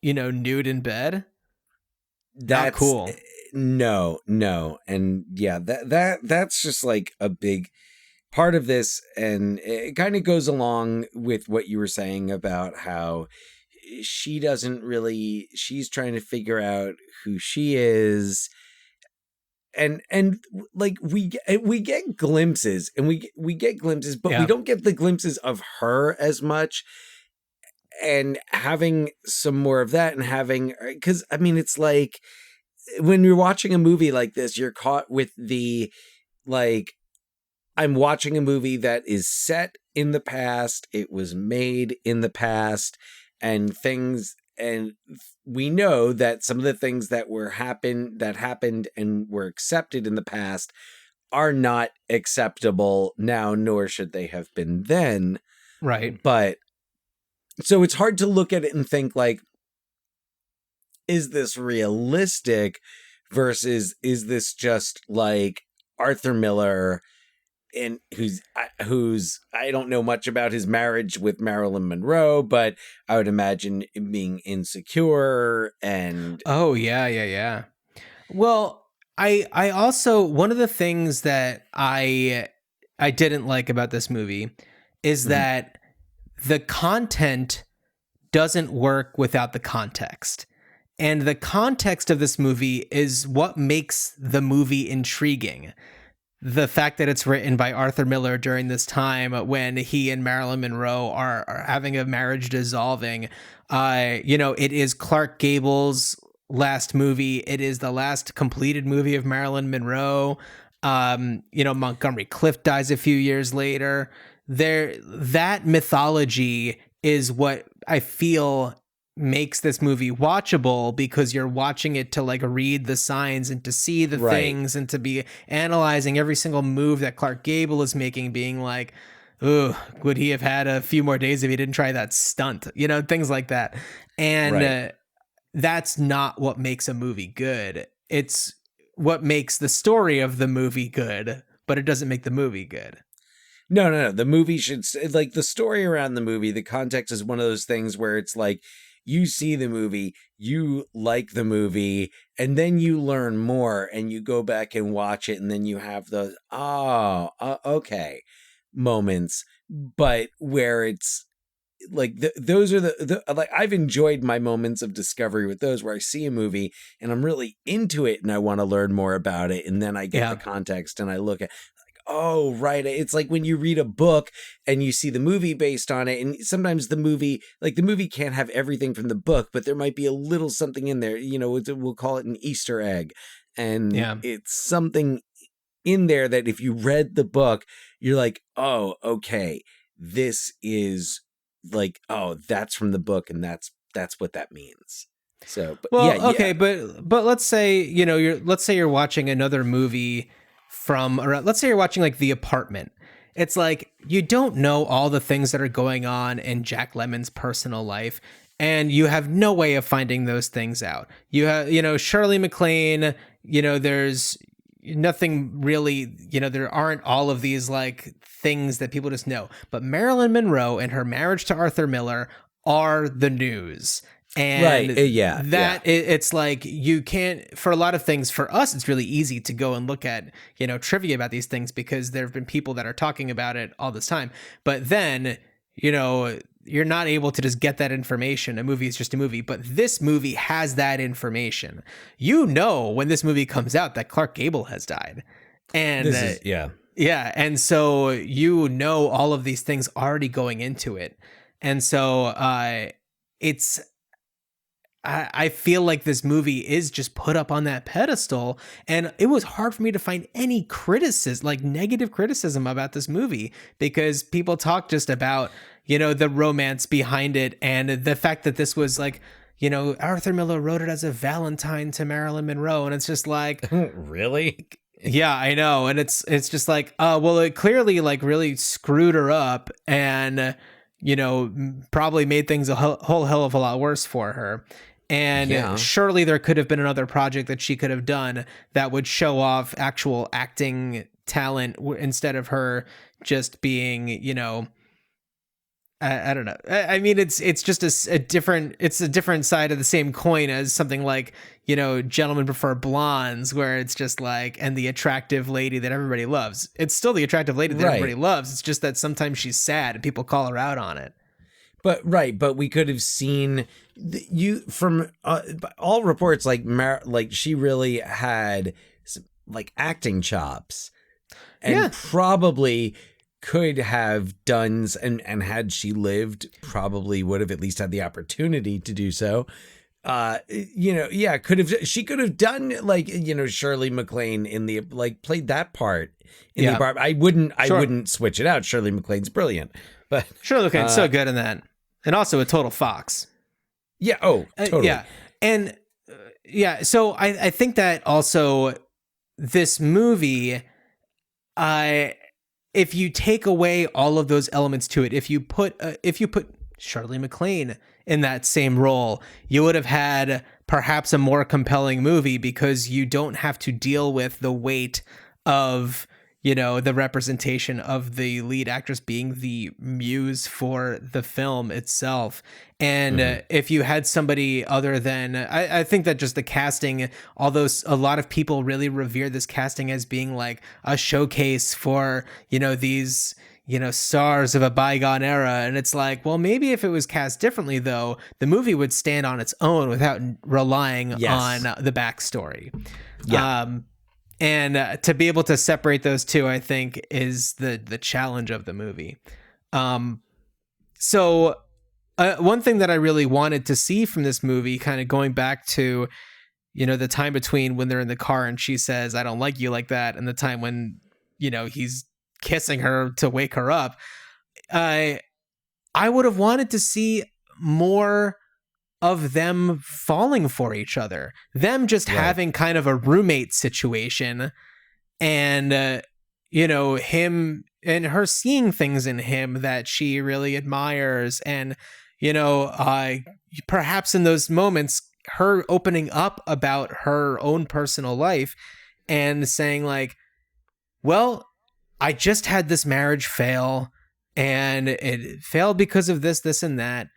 nude in bed. That's not cool. No. And yeah, that's just like a big part of this, and it kind of goes along with what you were saying about how she's trying to figure out who she is, and like we get glimpses, and we get glimpses, but we don't get the glimpses of her as much. And having some more of that, and having, because I mean, it's like when you're watching a movie like this, you're caught with the like, I'm watching a movie that is set in the past. It was made in the past, and we know that some of the things that happened and were accepted in the past are not acceptable now, nor should they have been then. Right. But so it's hard to look at it and think like, is this realistic versus is this just like Arthur Miller, and who's I don't know much about his marriage with Marilyn Monroe, but I would imagine being insecure and yeah. Well, I also, one of the things that I didn't like about this movie is that the content doesn't work without the context. And the context of this movie is what makes the movie intriguing. The fact that it's written by Arthur Miller during this time when he and Marilyn Monroe are having a marriage dissolving. It is Clark Gable's last movie. It is the last completed movie of Marilyn Monroe. Montgomery Clift dies a few years later. That mythology is what I feel makes this movie watchable, because you're watching it to like read the signs and to see the things and to be analyzing every single move that Clark Gable is making, being like, ooh, would he have had a few more days if he didn't try that stunt? Things like that. And Right. that's not what makes a movie good. It's what makes the story of the movie good, but it doesn't make the movie good. No. The movie should, like, the story around the movie, the context is one of those things where it's like, you see the movie, you like the movie, and then you learn more and you go back and watch it, and then you have those, okay moments, but where it's like, those are the like, I've enjoyed my moments of discovery with those, where I see a movie and I'm really into it and I want to learn more about it, and then I get the context and I look at, oh, right. It's like when you read a book and you see the movie based on it. And sometimes the movie can't have everything from the book, but there might be a little something in there, we'll call it an Easter egg. And it's something in there that if you read the book, you're like, oh, okay, this is like, oh, that's from the book. And that's what that means. So, but okay. But let's say, you're watching another movie let's say you're watching like The Apartment. It's like, you don't know all the things that are going on in Jack Lemmon's personal life, and you have no way of finding those things out. You have, Shirley MacLaine, there's nothing really, there aren't all of these like things that people just know. But Marilyn Monroe and her marriage to Arthur Miller are the news. And it's like, you can't, for a lot of things, for us, it's really easy to go and look at, trivia about these things because there have been people that are talking about it all this time. But then, you're not able to just get that information. A movie is just a movie, but this movie has that information. When this movie comes out that Clark Gable has died. And and so all of these things already going into it. And so I feel like this movie is just put up on that pedestal, and it was hard for me to find any criticism, like negative criticism about this movie, because people talk just about, the romance behind it and the fact that this was like, Arthur Miller wrote it as a Valentine to Marilyn Monroe. And it's just like, really? Yeah, I know. And it's just like, well, it clearly like really screwed her up and, probably made things a whole hell of a lot worse for her. And surely there could have been another project that she could have done that would show off actual acting talent instead of her just being, I don't know. I mean, it's just a different side of the same coin as something like, Gentlemen Prefer Blondes, where it's just like, and the attractive lady that everybody loves. It's still the attractive lady that everybody loves. It's just that sometimes she's sad and people call her out on it. But we could have seen from all reports, like she really had some, like, acting chops, and probably could have done, and had she lived, probably would have at least had the opportunity to do so. She could have done, like, Shirley MacLaine in the, like, played that part in the apartment. I wouldn't switch it out. Shirley MacLaine's brilliant, but Shirley MacLaine's so good in that, and also a total fox. Yeah. Oh, totally. And so I think that also this movie, if you take away all of those elements to it, if you put Shirley MacLaine in that same role, you would have had perhaps a more compelling movie, because you don't have to deal with the weight of, the representation of the lead actress being the muse for the film itself. And if you had somebody other than, I think that just the casting, although a lot of people really revere this casting as being like a showcase for, these, stars of a bygone era. And it's like, well, maybe if it was cast differently, though, the movie would stand on its own without relying on the backstory. And to be able to separate those two, I think, is the challenge of the movie. So one thing that I really wanted to see from this movie, kind of going back to, the time between when they're in the car and she says, "I don't like you like that," and the time when, he's kissing her to wake her up, I would have wanted to see more of them falling for each other, them just having kind of a roommate situation, and him and her seeing things in him that she really admires, and perhaps in those moments, her opening up about her own personal life and saying like, well, I just had this marriage fail and it failed because of this, this, and that.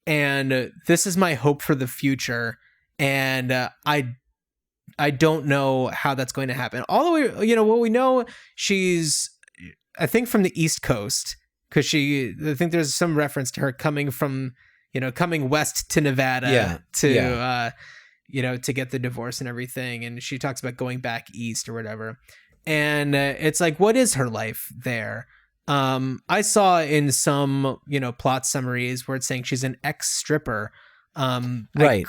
And this is my hope for the future. And I don't know how that's going to happen. All the way, well, we know she's, I think, from the East Coast, because I think there's some reference to her coming from, coming west to Nevada to get the divorce and everything. And she talks about going back east or whatever. And it's like, what is her life there? I saw in some, plot summaries where it's saying she's an ex-stripper. Right.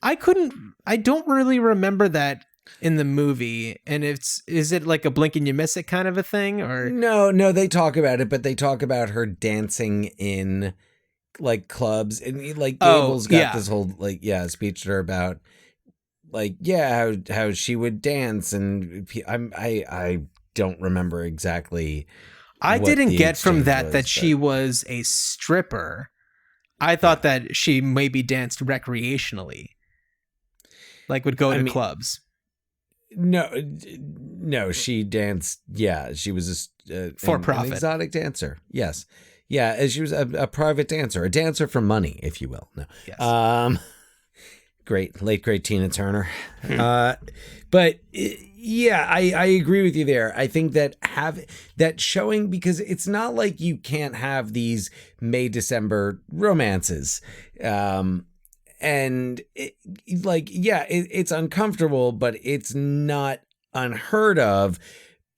I don't really remember that in the movie. And is it like a blink and you miss it kind of a thing, or? No, they talk about it, but they talk about her dancing in like clubs, and like Gable's got this whole speech to her about like, how she would dance. And I don't remember exactly. I didn't get from that she was a stripper. I thought that she maybe danced recreationally, like would go to clubs. No, she danced. Yeah, she was for profit, an exotic dancer. Yes, yeah, she was a private dancer, a dancer for money, if you will. No, yes. Great Tina Turner. But yeah, I agree with you there. I think that that showing, because it's not like you can't have these May-December romances. And it's uncomfortable, but it's not unheard of.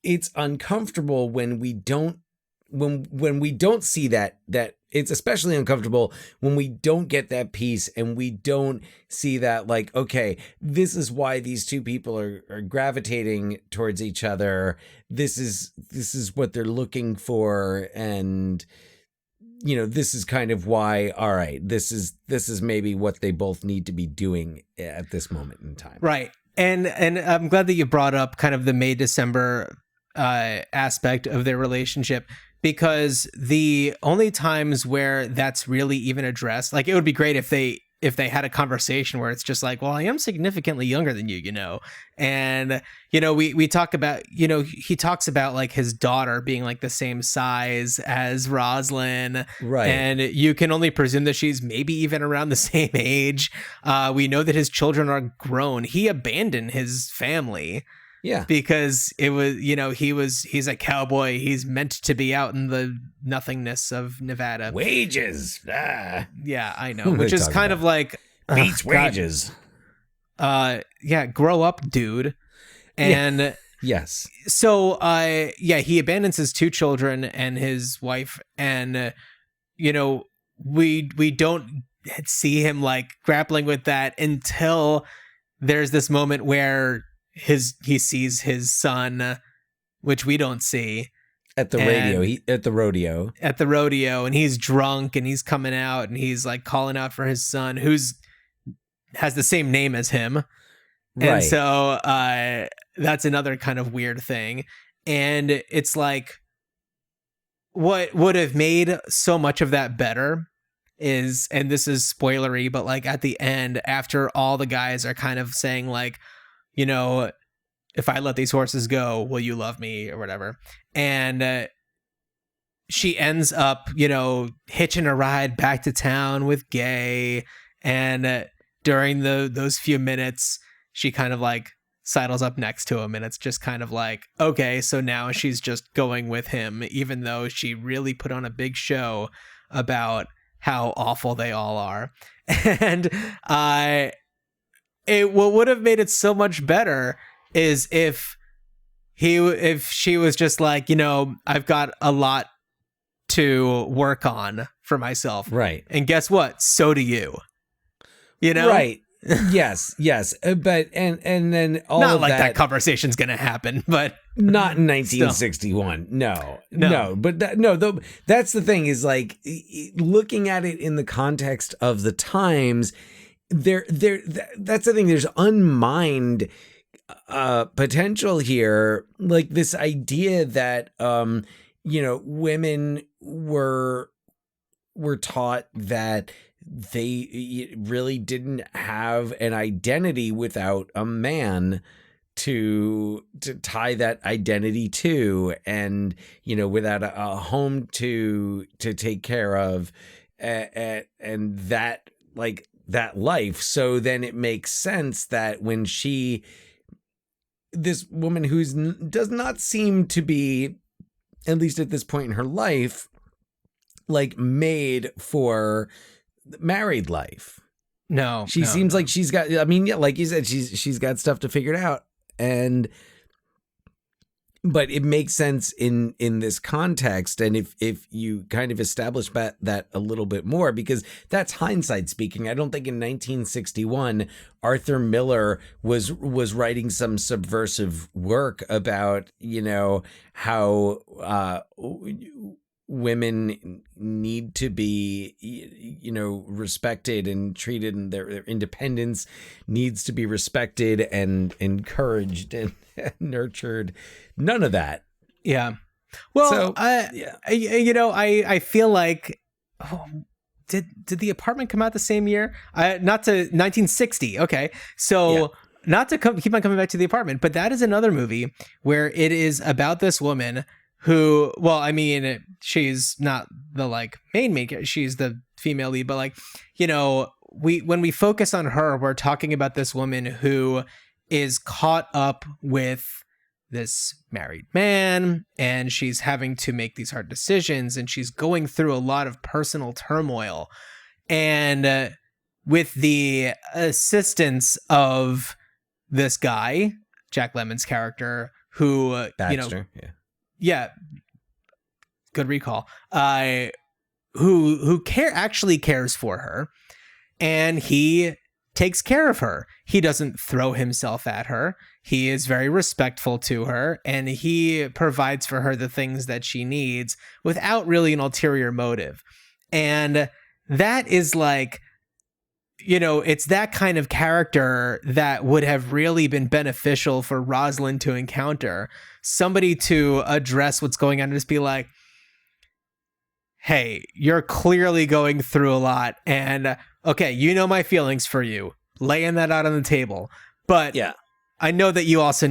It's uncomfortable when we don't see that it's especially uncomfortable when we don't get that piece and we don't see that, like, okay, this is why these two people are gravitating towards each other. This is what they're looking for. And, this is kind of why, all right, this is maybe what they both need to be doing at this moment in time. Right. And I'm glad that you brought up kind of the May-December aspect of their relationship, because the only times where that's really even addressed, like, it would be great if they had a conversation where it's just like, well, I am significantly younger than you, and, we talk about, he talks about like his daughter being like the same size as Rosalind. Right. And you can only presume that she's maybe even around the same age. We know that his children are grown. He abandoned his family. Yeah. Because it was, he's a cowboy. He's meant to be out in the nothingness of Nevada. Wages. Yeah, I know. Which is kind of like beats wages. Grow up, dude. And yes. So he abandons his two children and his wife, and we don't see him like grappling with that until there's this moment where he sees his son, which we don't see at the radio. At the rodeo, and he's drunk and he's coming out and he's like calling out for his son, who's has the same name as him. Right. And so that's another kind of weird thing. And it's like, what would have made so much of that better is, and this is spoilery, but like at the end, after all the guys are kind of saying like, if I let these horses go, will you love me or whatever? And she ends up, hitching a ride back to town with Gay. And during those few minutes, she kind of like sidles up next to him. And it's just kind of like, okay, so now she's just going with him, even though she really put on a big show about how awful they all are. And what would have made it so much better is if she was just like, I've got a lot to work on for myself. Right. And guess what? So do you. Right. Yes. But and then all not of like that conversation's gonna happen, but not in 1961. No. But that's the thing, is like looking at it in the context of the times. That's the thing. There's unmined potential here, like this idea that women were were taught that they really didn't have an identity without a man to tie that identity to, and without a home to take care of, and that life. So then it makes sense that when this woman does not seem to be, at least at this point in her life, made for married life. No, she seems like she's got, like you said, she's got stuff to figure it out. But it makes sense in this context, and if you kind of establish that a little bit more, because that's hindsight speaking. I don't think in 1961 Arthur Miller was writing some subversive work about how women need to be respected and treated, and their independence needs to be respected and encouraged and nurtured. None of that. Yeah. Well, so, I feel like, did The Apartment come out the same year? Not to 1960. Okay. So not to keep on coming back to The Apartment, but that is another movie where it is about this woman who, she's not the main character, she's the female lead, but when we focus on her, we're talking about this woman who is caught up with this married man, and she's having to make these hard decisions, and she's going through a lot of personal turmoil. And with the assistance of this guy, Jack Lemmon's character, who, Baxter, yeah, good recall, who actually cares for her, and he takes care of her. He doesn't throw himself at her. He is very respectful to her, and he provides for her the things that she needs without really an ulterior motive. And that is it's that kind of character that would have really been beneficial for Rosalind to encounter. Somebody to address what's going on and just be like, hey, you're clearly going through a lot, and okay, my feelings for you, laying that out on the table. But I know that you also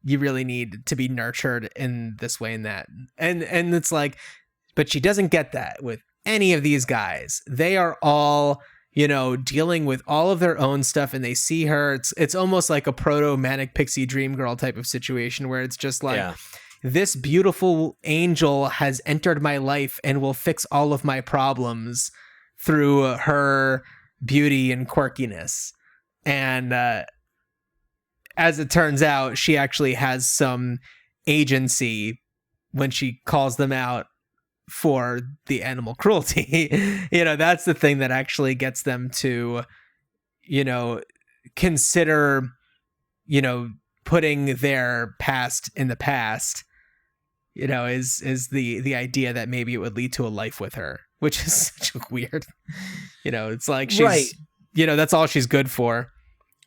really need to be nurtured in this way and that. And it's but she doesn't get that with any of these guys. They are all, dealing with all of their own stuff, and they see her. It's almost like a proto-manic pixie dream girl type of situation where it's just this beautiful angel has entered my life and will fix all of my problems through her beauty and quirkiness. And as it turns out, she actually has some agency when she calls them out for the animal cruelty. That's the thing that actually gets them to, consider, putting their past in the past, is the idea that maybe it would lead to a life with her, which is such weird. It's like she's, that's all she's good for.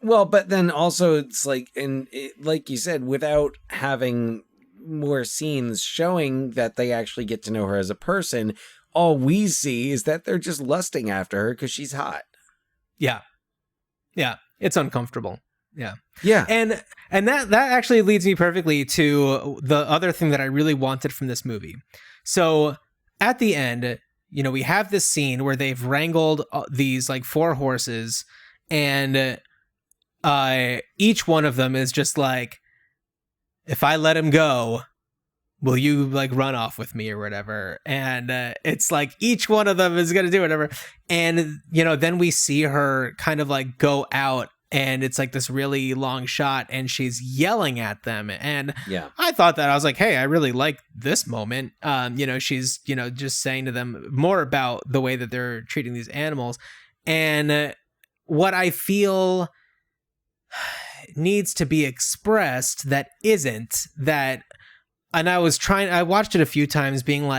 Well, but then also it's like you said, without having more scenes showing that they actually get to know her as a person, all we see is that they're just lusting after her because she's hot. Yeah. Yeah. It's uncomfortable. Yeah. Yeah. And that actually leads me perfectly to the other thing that I really wanted from this movie. So at the end, we have this scene where they've wrangled these 4 horses, and each one of them is just if I let him go, will you run off with me or whatever? And it's each one of them is going to do whatever. And, then we see her kind of go out, and it's this really long shot, and she's yelling at them. And I thought that I was hey, I really like this moment. She's, just saying to them more about the way that they're treating these animals. And what I feel needs to be expressed that isn't that, and I watched it a few times being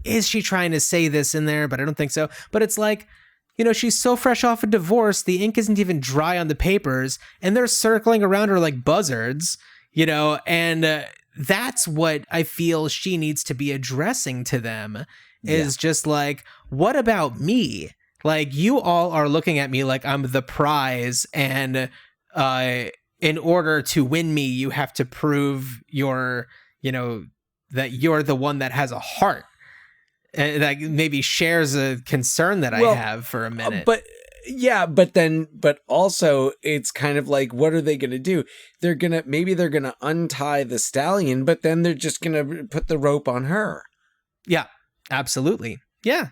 is she trying to say this in there? But I don't think so. But it's she's so fresh off a divorce, the ink isn't even dry on the papers, and they're circling around her like buzzards, and that's what I feel she needs to be addressing to them. is just like, what about me? Like, you all are looking at me like I'm the prize, and in order to win me, you have to prove that you're the one that has a heart. And that maybe shares a concern that I have for a minute. But also it's kind of like, what are they going to do? They're going to untie the stallion, but then they're just going to put the rope on her. Yeah, absolutely. Yeah.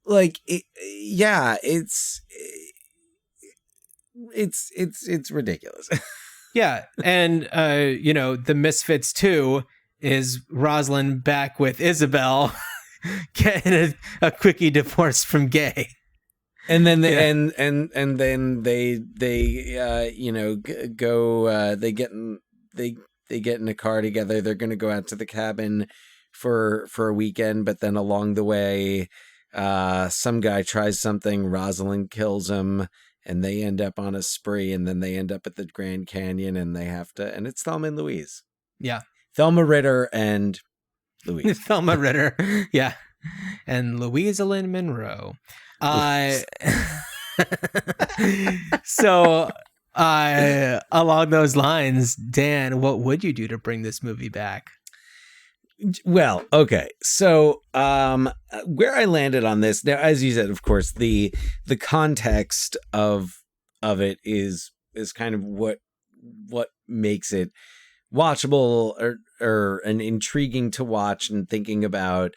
Like, it's ridiculous. Yeah. And, the Misfits 2 is Rosalind back with Isabel getting a quickie divorce from Gay. And then they get in a car together. They're going to go out to the cabin for a weekend, but then along the way, some guy tries something, Rosalind kills him, and they end up on a spree, and then they end up at the Grand Canyon, and and it's Thelma and Louise. Yeah. Thelma Ritter and Louise. Thelma Ritter. Yeah. And Louisa Lynn Monroe. So, along those lines, Dan, what would you do to bring this movie back? Well, okay. So, where I landed on this now, as you said, of course, the context of it is kind of what makes it watchable or an intriguing to watch, and thinking about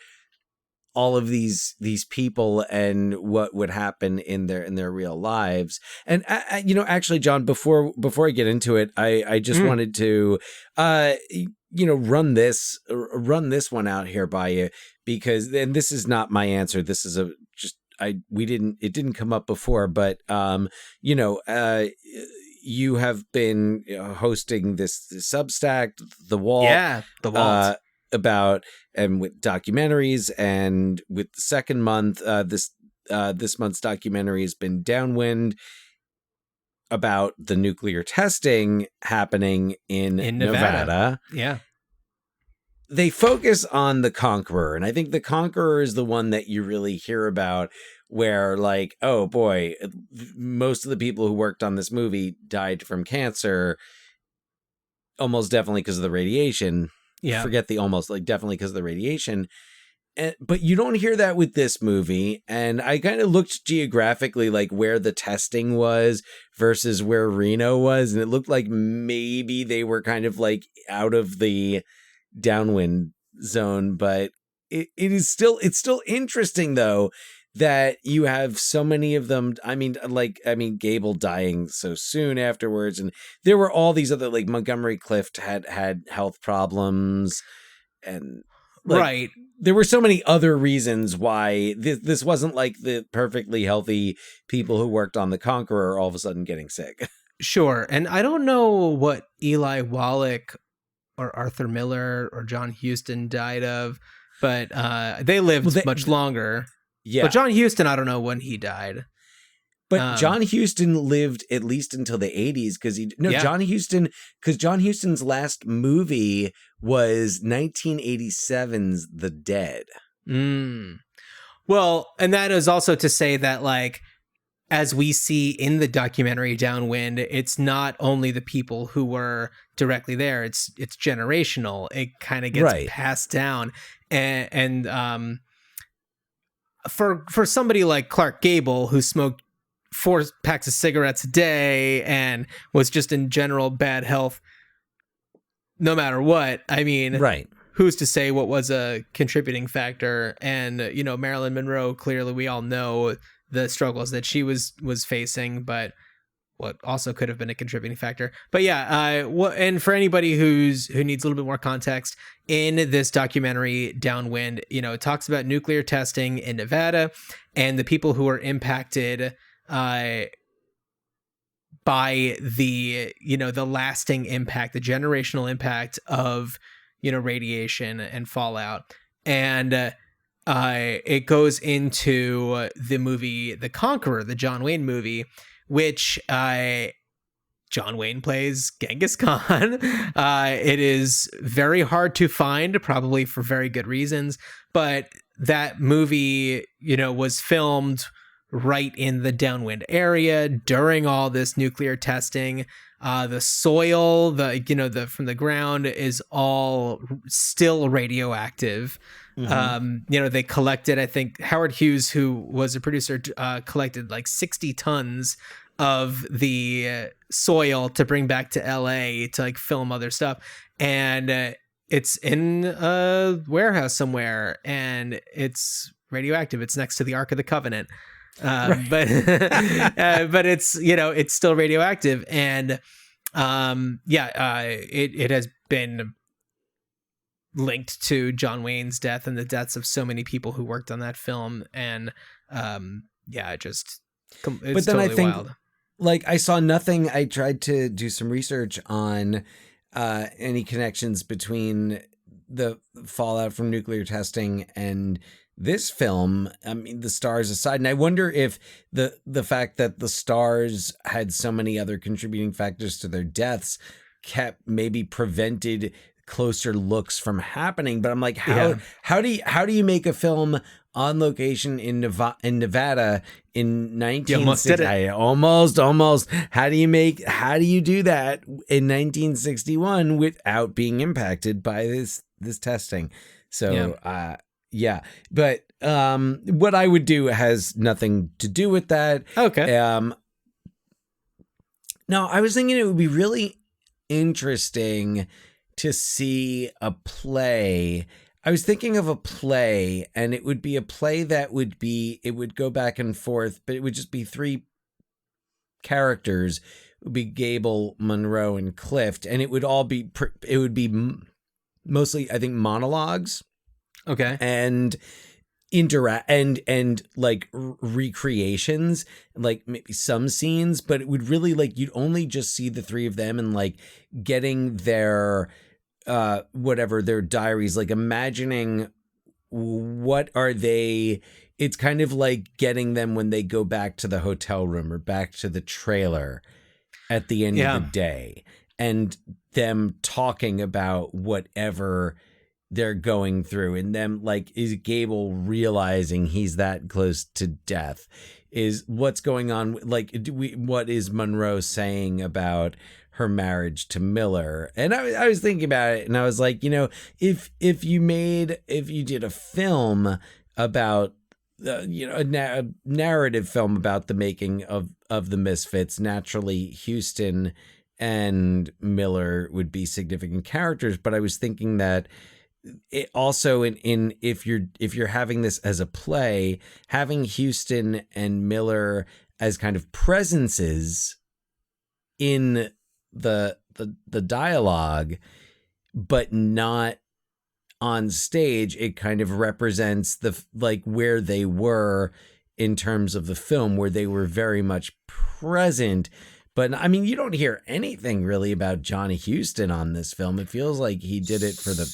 all of these people and what would happen in their real lives. And actually, John, before I get into it, I just wanted to run this one out here by you, because then this is not my answer. This is it didn't come up before, but you have been hosting this Substack, The Walt. Yeah, The Walt. About and with documentaries, and with the second month, this month's documentary has been Downwind, about the nuclear testing happening in Nevada. Yeah. They focus on the Conqueror, and I think the Conqueror is the one that you really hear about, where, like, oh boy, most of the people who worked on this movie died from cancer, almost definitely because of the radiation. Yeah. Forget the almost, like, definitely because of the radiation. But you don't hear that with this movie. And I kind of looked geographically, like, where the testing was versus where Reno was, and it looked like maybe they were kind of like out of the downwind zone. But it's still interesting, though, that you have so many of them. I mean, Gable dying so soon afterwards, and there were all these other, like, Montgomery Clift had health problems, and right. There were so many other reasons why this wasn't like the perfectly healthy people who worked on the Conqueror all of a sudden getting sick. Sure, and I don't know what Eli Wallach or Arthur Miller or John Huston died of, but they lived much longer. Yeah. But John Huston, I don't know when he died. But John Huston lived at least until the 80s, because John Huston's last movie was 1987's The Dead. Well, and that is also to say that, like, as we see in the documentary Downwind, it's not only the people who were directly there, it's generational. It kind of gets passed down. And for somebody like Clark Gable, who smoked 4 packs of cigarettes a day and was just in general bad health, no matter what, I mean, who's to say what was a contributing factor? And, Marilyn Monroe, clearly we all know the struggles that she was facing, but what also could have been a contributing factor. But yeah, and for anybody who needs a little bit more context, in this documentary Downwind, it talks about nuclear testing in Nevada and the people who are impacted by the lasting impact, the generational impact of radiation and fallout. And it goes into the movie The Conqueror, the John Wayne movie, which John Wayne plays Genghis Khan. It is very hard to find, probably for very good reasons, but that movie, was filmed right in the downwind area during all this nuclear testing. The soil, from the ground is all still radioactive. They collected, I think Howard Hughes, who was a producer, collected like 60 tons of the soil to bring back to LA to like film other stuff. And it's in a warehouse somewhere and it's radioactive. It's next to the Ark of the Covenant. Right. But it's, it's still radioactive. And it has been linked to John Wayne's death and the deaths of so many people who worked on that film. And it's but then totally I think wild. Like I saw nothing. I tried to do some research on any connections between the fallout from nuclear testing and this film. I mean, the stars aside, and I wonder if the fact that the stars had so many other contributing factors to their deaths maybe prevented closer looks from happening. But I'm like, how do you make a film on location in Nevada in 1960? Almost. How do you do that in 1961 without being impacted by this testing? So but what I would do has nothing to do with that. Okay. No, I was thinking it would be really interesting to see a play. I was thinking of a play, and it would be a play that it would go back and forth, but it would just be three characters. It would be Gable, Monroe, and Clift, and it would mostly, I think, monologues. Okay. And and like recreations, like maybe some scenes, but it would really you'd only just see the three of them and like getting their their diaries, like imagining what are they. It's kind of like getting them when they go back to the hotel room or back to the trailer at the end of the day, and them talking about whatever they're going through, and them is Gable realizing he's that close to death? Is what's going on? What is Monroe saying about her marriage to Miller? And I was thinking about it, and I was like, if you did a film about a narrative film about the making of the Misfits, naturally Houston and Miller would be significant characters. But I was thinking that it also in if you're having this as a play, having Houston and Miller as kind of presences in the dialogue, but not on stage, it kind of represents the where they were in terms of the film, where they were very much present. But I mean, you don't hear anything really about Johnny Houston on this film. It feels like he did it for the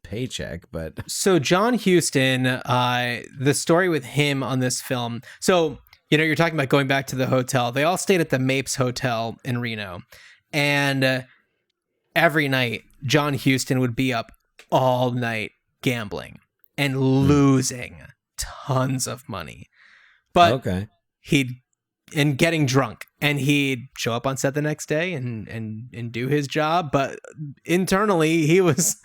paycheck. But so John Houston, the story with him on this film. So, you're talking about going back to the hotel. They all stayed at the Mapes Hotel in Reno. And every night, John Houston would be up all night gambling and losing tons of money. But and getting drunk, and he'd show up on set the next day and do his job. But internally, he was,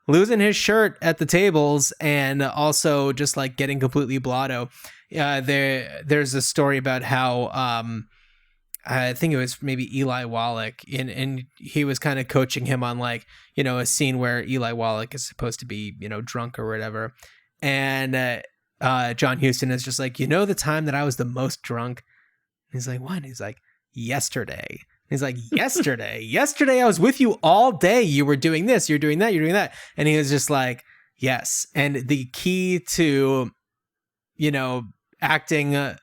losing his shirt at the tables, and also just getting completely blotto. There's a story about how I think it was maybe Eli Wallach, and he was kind of coaching him on a scene where Eli Wallach is supposed to be drunk or whatever, and John Houston is just the time that I was the most drunk. And he's like, what? And he's like, yesterday. And he's like, yesterday I was with you all day. You were doing this, you're doing that, you're doing that. And he was just like, yes. And the key to, acting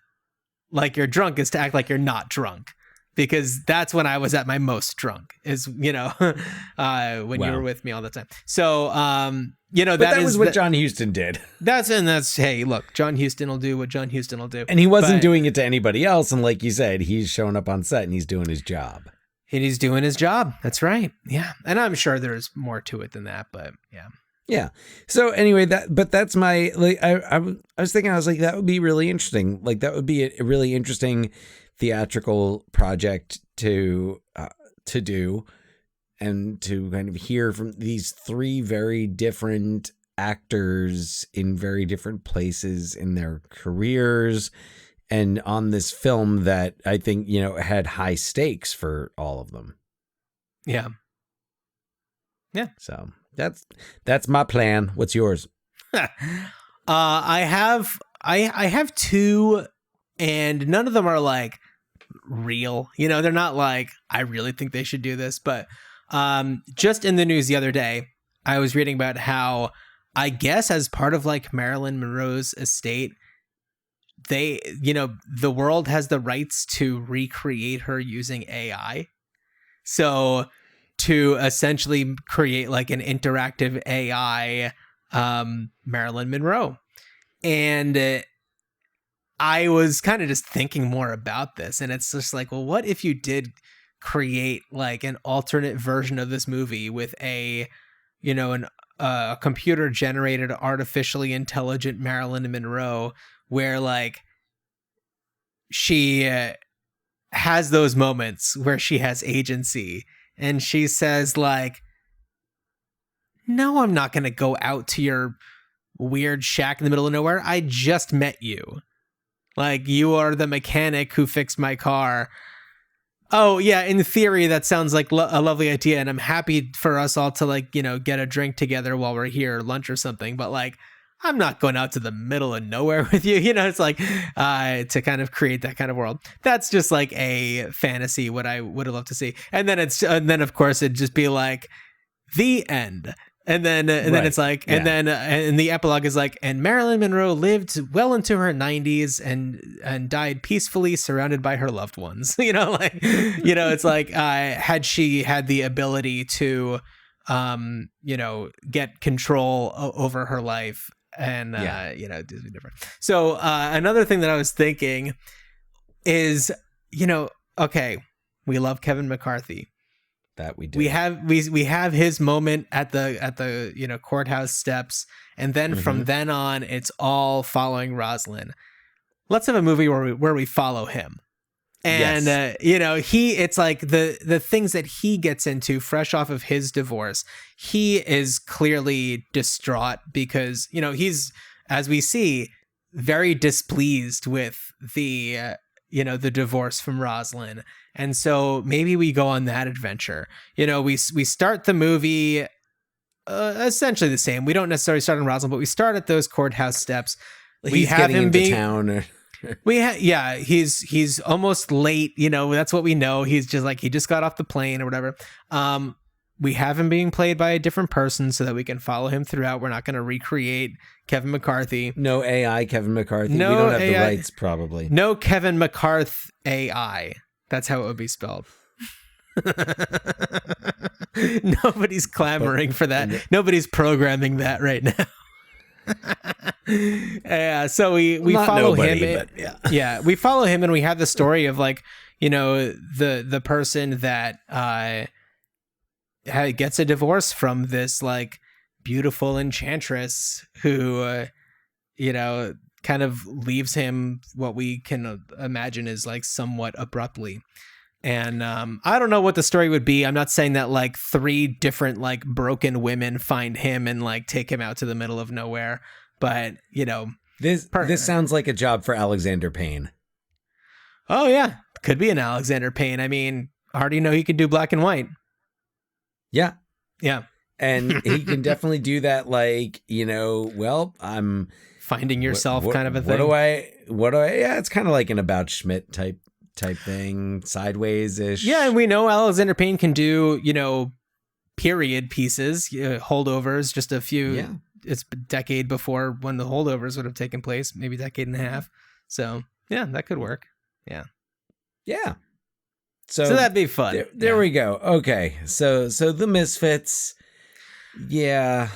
like you're drunk is to act like you're not drunk. Because that's when I was at my most drunk, is, when you were with me all the time. So, but that was what John Houston did. Hey, look, John Houston will do what John Houston will do. And he wasn't doing it to anybody else. And like you said, he's showing up on set and he's doing his job. And he's doing his job. That's right. Yeah. And I'm sure there's more to it than that, but yeah. Yeah. So anyway, that's my, like, I was thinking, I was like, that would be really interesting. Like, that would be a really interesting theatrical project to do, and to kind of hear from these three very different actors in very different places in their careers, and on this film that I think, had high stakes for all of them. Yeah. Yeah. So that's my plan. What's yours? I have two, and none of them are like real. They're not like, I really think they should do this, but just in the news the other day, I was reading about how, I guess as part of like Marilyn Monroe's estate, they, the world has the rights to recreate her using AI. So to essentially create like an interactive AI Marilyn Monroe. And I was kind of just thinking more about this, and it's just like, well, what if you did create like an alternate version of this movie with a computer generated artificially intelligent Marilyn Monroe, where like she has those moments where she has agency, and she says like, no, I'm not going to go out to your weird shack in the middle of nowhere. I just met you. Like, you are the mechanic who fixed my car. Oh, yeah, in theory, that sounds like a lovely idea, and I'm happy for us all to, like, get a drink together while we're here, lunch or something, but, like, I'm not going out to the middle of nowhere with you. It's like, to kind of create that kind of world. That's just, like, a fantasy, what I would have loved to see. And then, of course, it'd just be, like, the end. And then it's like, and then and the epilogue is like, and Marilyn Monroe lived well into her 90s and died peacefully surrounded by her loved ones. It's like, had she had the ability to, get control over her life and, do something different. So another thing that I was thinking is, okay, we love Kevin McCarthy. That we do. We have his moment at the courthouse steps, and then from then on, it's all following Rosalind. Let's have a movie where we follow him, and it's like the things that he gets into fresh off of his divorce. He is clearly distraught because he's, as we see, very displeased with the the divorce from Rosalind. And so maybe we go on that adventure. We start the movie essentially the same. We don't necessarily start in Rosalind, but we start at those courthouse steps. He's getting into town. He's almost late. That's what we know. He's just like, he just got off the plane or whatever. We have him being played by a different person so that we can follow him throughout. We're not going to recreate Kevin McCarthy. No AI Kevin McCarthy. No, we don't have AI, the rights, probably. No Kevin McCarthy AI. That's how it would be spelled. Nobody's clamoring for that. Nobody's programming that right now. So we follow him. But we follow him, and we have the story of like, the person that gets a divorce from this like beautiful enchantress who kind of leaves him, what we can imagine is like somewhat abruptly. And I don't know what the story would be. I'm not saying that like 3 different like broken women find him and like take him out to the middle of nowhere, but this sounds like a job for Alexander Payne. Oh yeah, could be an Alexander Payne. I mean, I already know he can do black and white. Yeah. And he can definitely do that. Like, I'm finding yourself kind of a thing. What do I, yeah, it's kind of like an About Schmidt type thing, sideways-ish. Yeah, and we know Alexander Payne can do, period pieces, holdovers, just a few, it's a decade before when the holdovers would have taken place, maybe a decade and a half. So, yeah, that could work. Yeah. Yeah. So that'd be fun. There we go. Okay. So the Misfits. Yeah.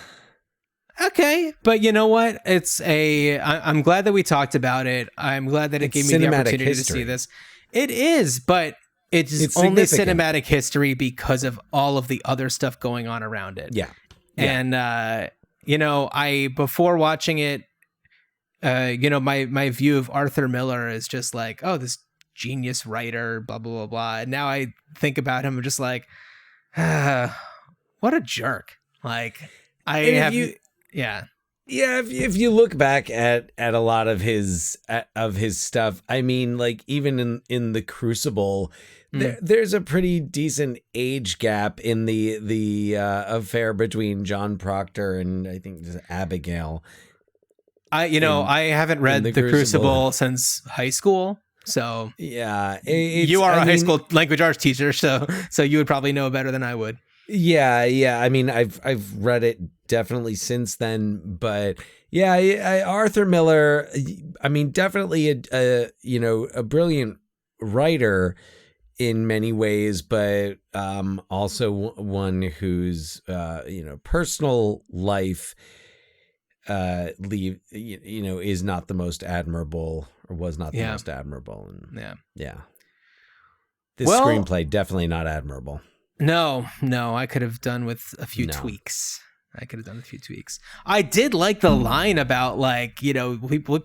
Okay. But you know what? I'm glad that we talked about it. I'm glad that it gave me the opportunity to see this. It is, but it's only cinematic history because of all of the other stuff going on around it. Yeah. And, before watching it, my view of Arthur Miller is just like, oh, this genius writer, blah, blah, blah, blah. And now I think about him, I'm just like, what a jerk. Like, Yeah, if you look back at a lot of his stuff, I mean, like even in The Crucible, there's a pretty decent age gap in the affair between John Proctor and I think Abigail. I haven't read The Crucible since high school, so yeah, you are a high school language arts teacher, so you would probably know better than I would. Yeah. I mean, I've read it definitely since then, but yeah, Arthur Miller. I mean, definitely a brilliant writer in many ways, but also one whose personal life is not the most admirable, or was not the most admirable. And yeah. This screenplay definitely not admirable. No, I could have done with a few tweaks. I did like the line about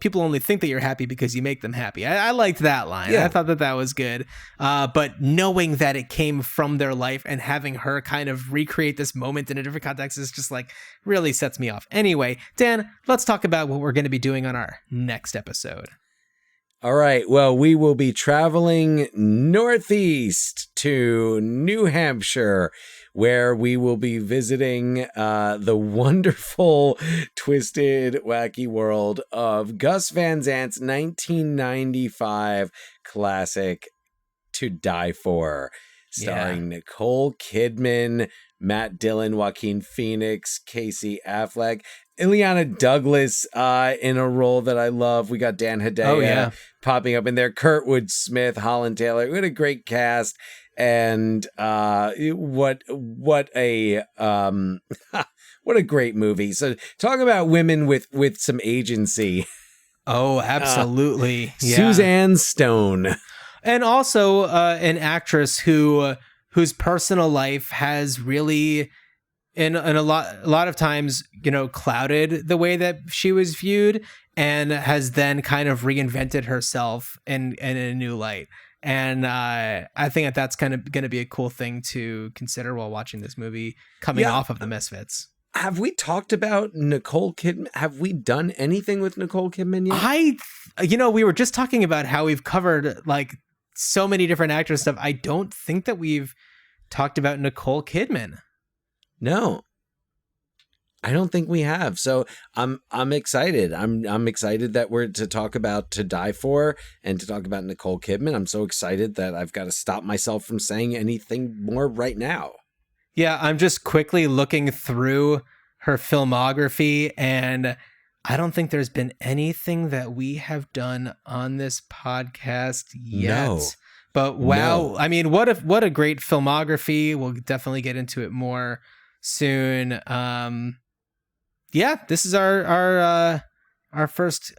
people only think that you're happy because you make them happy. I liked that line. Yeah. I thought that was good. But knowing that it came from their life and having her kind of recreate this moment in a different context is just like really sets me off. Anyway, Dan, let's talk about what we're going to be doing on our next episode. All right. Well, we will be traveling northeast to New Hampshire, where we will be visiting the wonderful, twisted, wacky world of Gus Van Sant's 1995 classic To Die For, starring Nicole Kidman, Matt Dillon, Joaquin Phoenix, Casey Affleck, Ileana Douglas in a role that I love. We got Dan Hedaya popping up in there. Kurtwood Smith, Holland Taylor. What a great cast. And what a great movie. So talk about women with some agency. Oh, absolutely. Suzanne Stone. And also an actress whose personal life has really in a lot of times, clouded the way that she was viewed, and has then kind of reinvented herself in a new light. And I think that's kind of going to be a cool thing to consider while watching this movie coming off of the Misfits. Have we talked about Nicole Kidman? Have we done anything with Nicole Kidman yet? We were just talking about how we've covered like so many different actors stuff. I don't think that we've talked about Nicole Kidman. No, I don't think we have. So I'm excited. I'm excited that we're to talk about To Die For and to talk about Nicole Kidman. I'm so excited that I've got to stop myself from saying anything more right now. Yeah, I'm just quickly looking through her filmography, and I don't think there's been anything that we have done on this podcast yet. No. But wow, no. I mean, what a great filmography. We'll definitely get into it more soon. This is our first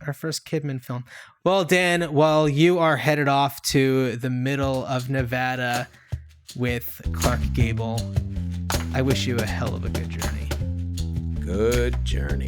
Kidman film. Well, Dan, while you are headed off to the middle of Nevada with Clark Gable, I wish you a hell of a good journey. Good journey.